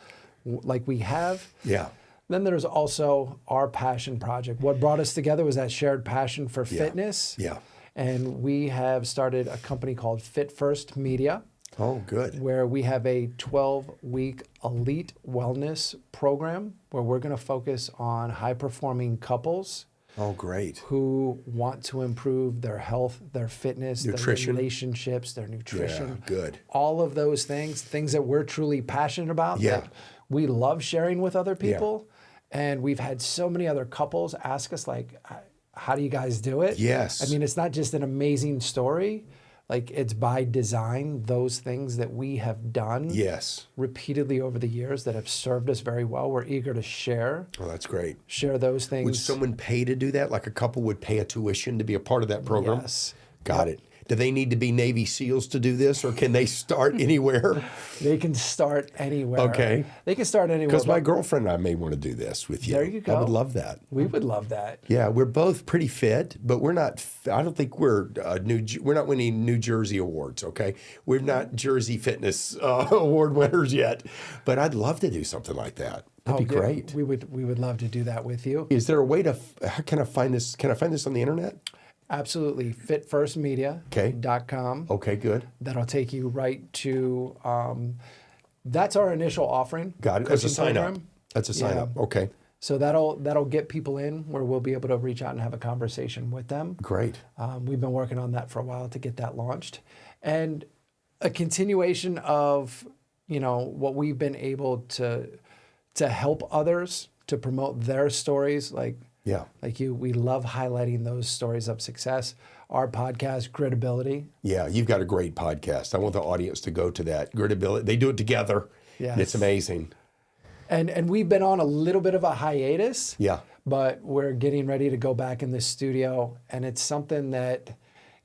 like we have. Yeah. Then there's also our passion project. What brought us together was that shared passion for fitness. Yeah. And we have started a company called Fit First Media, Oh, good. where we have a 12-week elite wellness program where we're going to focus on high-performing couples Oh, great. who want to improve their health, their fitness, Nutrition. their relationships, their nutrition. Yeah, good. All of those things that we're truly passionate about, Yeah. that we love sharing with other people. And we've had so many other couples ask us, like, how do you guys do it? Yes. I mean, it's not just an amazing story. Like, it's by design, those things that we have done Yes. repeatedly over the years that have served us very well. We're eager to share Oh, that's great. those things. Would someone pay to do that? Like a couple would pay a tuition to be a part of that program? Yes. Got it. Do they need to be Navy SEALs to do this, or can they start anywhere? They can start anywhere. Okay. They can start anywhere. Because my but girlfriend and I may want to do this with you. There you go. I would love that. we would love that. Yeah, we're both pretty fit, but we're not. I don't think we're we're not winning New Jersey awards. Okay, we're not Jersey Fitness award winners yet, but I'd love to do something like that. That'd be Yeah, great. We would love to do that with you. Is there a way to? How can I find this? Can I find this on the internet? Absolutely. Fitfirstmedia.com. Okay, good. That'll take you right to, that's our initial offering. Got it. As a coaching sign up. program. That's a sign Yeah. up. Okay, So that'll get people in where we'll be able to reach out and have a conversation with them. great. We've been working on that for a while to get that launched. And a continuation of, what we've been able to help others to promote their stories, like you. We love highlighting those stories of success. Our podcast, Gritability. Yeah, you've got a great podcast. I want the audience to go to that. Gritability. They do it together. Yes. And it's amazing. And we've been on a little bit of a hiatus. Yeah. But we're getting ready to go back in the studio. And it's something that,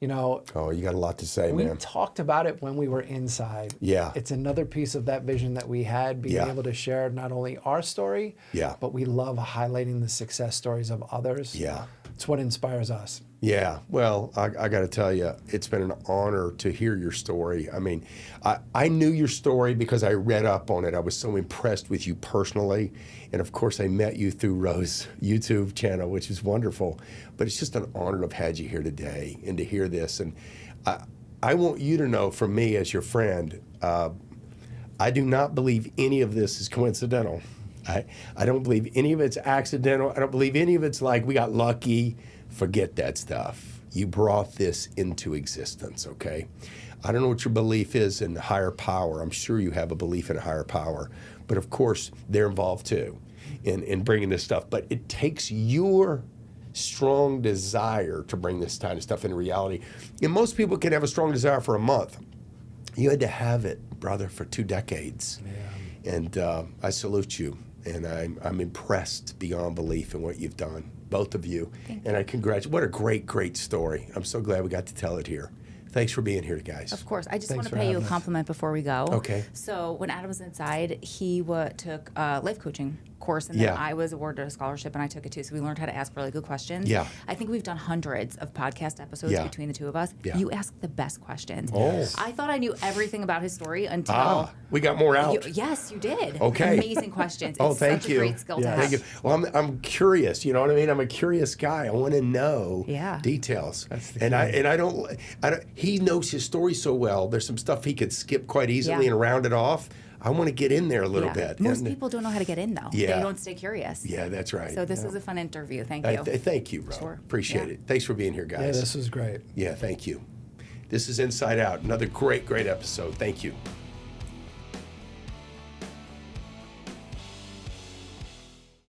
Oh, you got a lot to say, we man. talked about it when we were inside. Yeah. It's another piece of that vision that we had, being Yeah. able to share not only our story, Yeah. but we love highlighting the success stories of others. Yeah. It's what inspires us. Yeah, well, I got to tell you, it's been an honor to hear your story. I mean, I knew your story because I read up on it. I was so impressed with you personally. And of course, I met you through Rose's YouTube channel, which is wonderful. But it's just an honor to have had you here today and to hear this. And I want you to know from me as your friend, I do not believe any of this is coincidental. I don't believe any of it's accidental. I don't believe any of it's like we got lucky. Forget that stuff. You brought this into existence, okay? I don't know what your belief is in higher power. I'm sure you have a belief in a higher power. But of course, they're involved too in bringing this stuff. But it takes your strong desire to bring this kind of stuff into reality. And most people can have a strong desire for a month. You had to have it, brother, for 2 decades. Yeah. And I salute you. And I'm impressed beyond belief in what you've done, both of you. And I congratulate. What a great, great story. I'm so glad we got to tell it here. Thanks for being here, guys. Of course. I just Thanks want to for pay you a having us. compliment before we go. Okay. So when Adam was inside, he took a life coaching course, and then Yeah. I was awarded a scholarship, and I took it too. So we learned how to ask really good questions. Yeah. I think we've done hundreds of podcast episodes Yeah. between the two of us. Yeah. You asked the best questions. Oh. I thought I knew everything about his story until... We got more out. Yes, you did. Okay. Amazing questions. Oh, It's thank such you. a great skill to have. Thank you. Well, I'm curious. You know what I mean? I'm a curious guy. I want to know Yeah. details. That's the And key. I don't. He knows his story so well. There's some stuff he could skip quite easily Yeah. and round it off. I want to get in there a little bit. Most And- people don't know how to get in, though. Yeah. They don't stay curious. Yeah, that's right. So this was a fun interview. Thank I you. thank you, bro. Sure. Appreciate Yeah. it. Thanks for being here, guys. Yeah, this was great. Yeah, thank you. This is Inside Out. Another great, great episode. Thank you.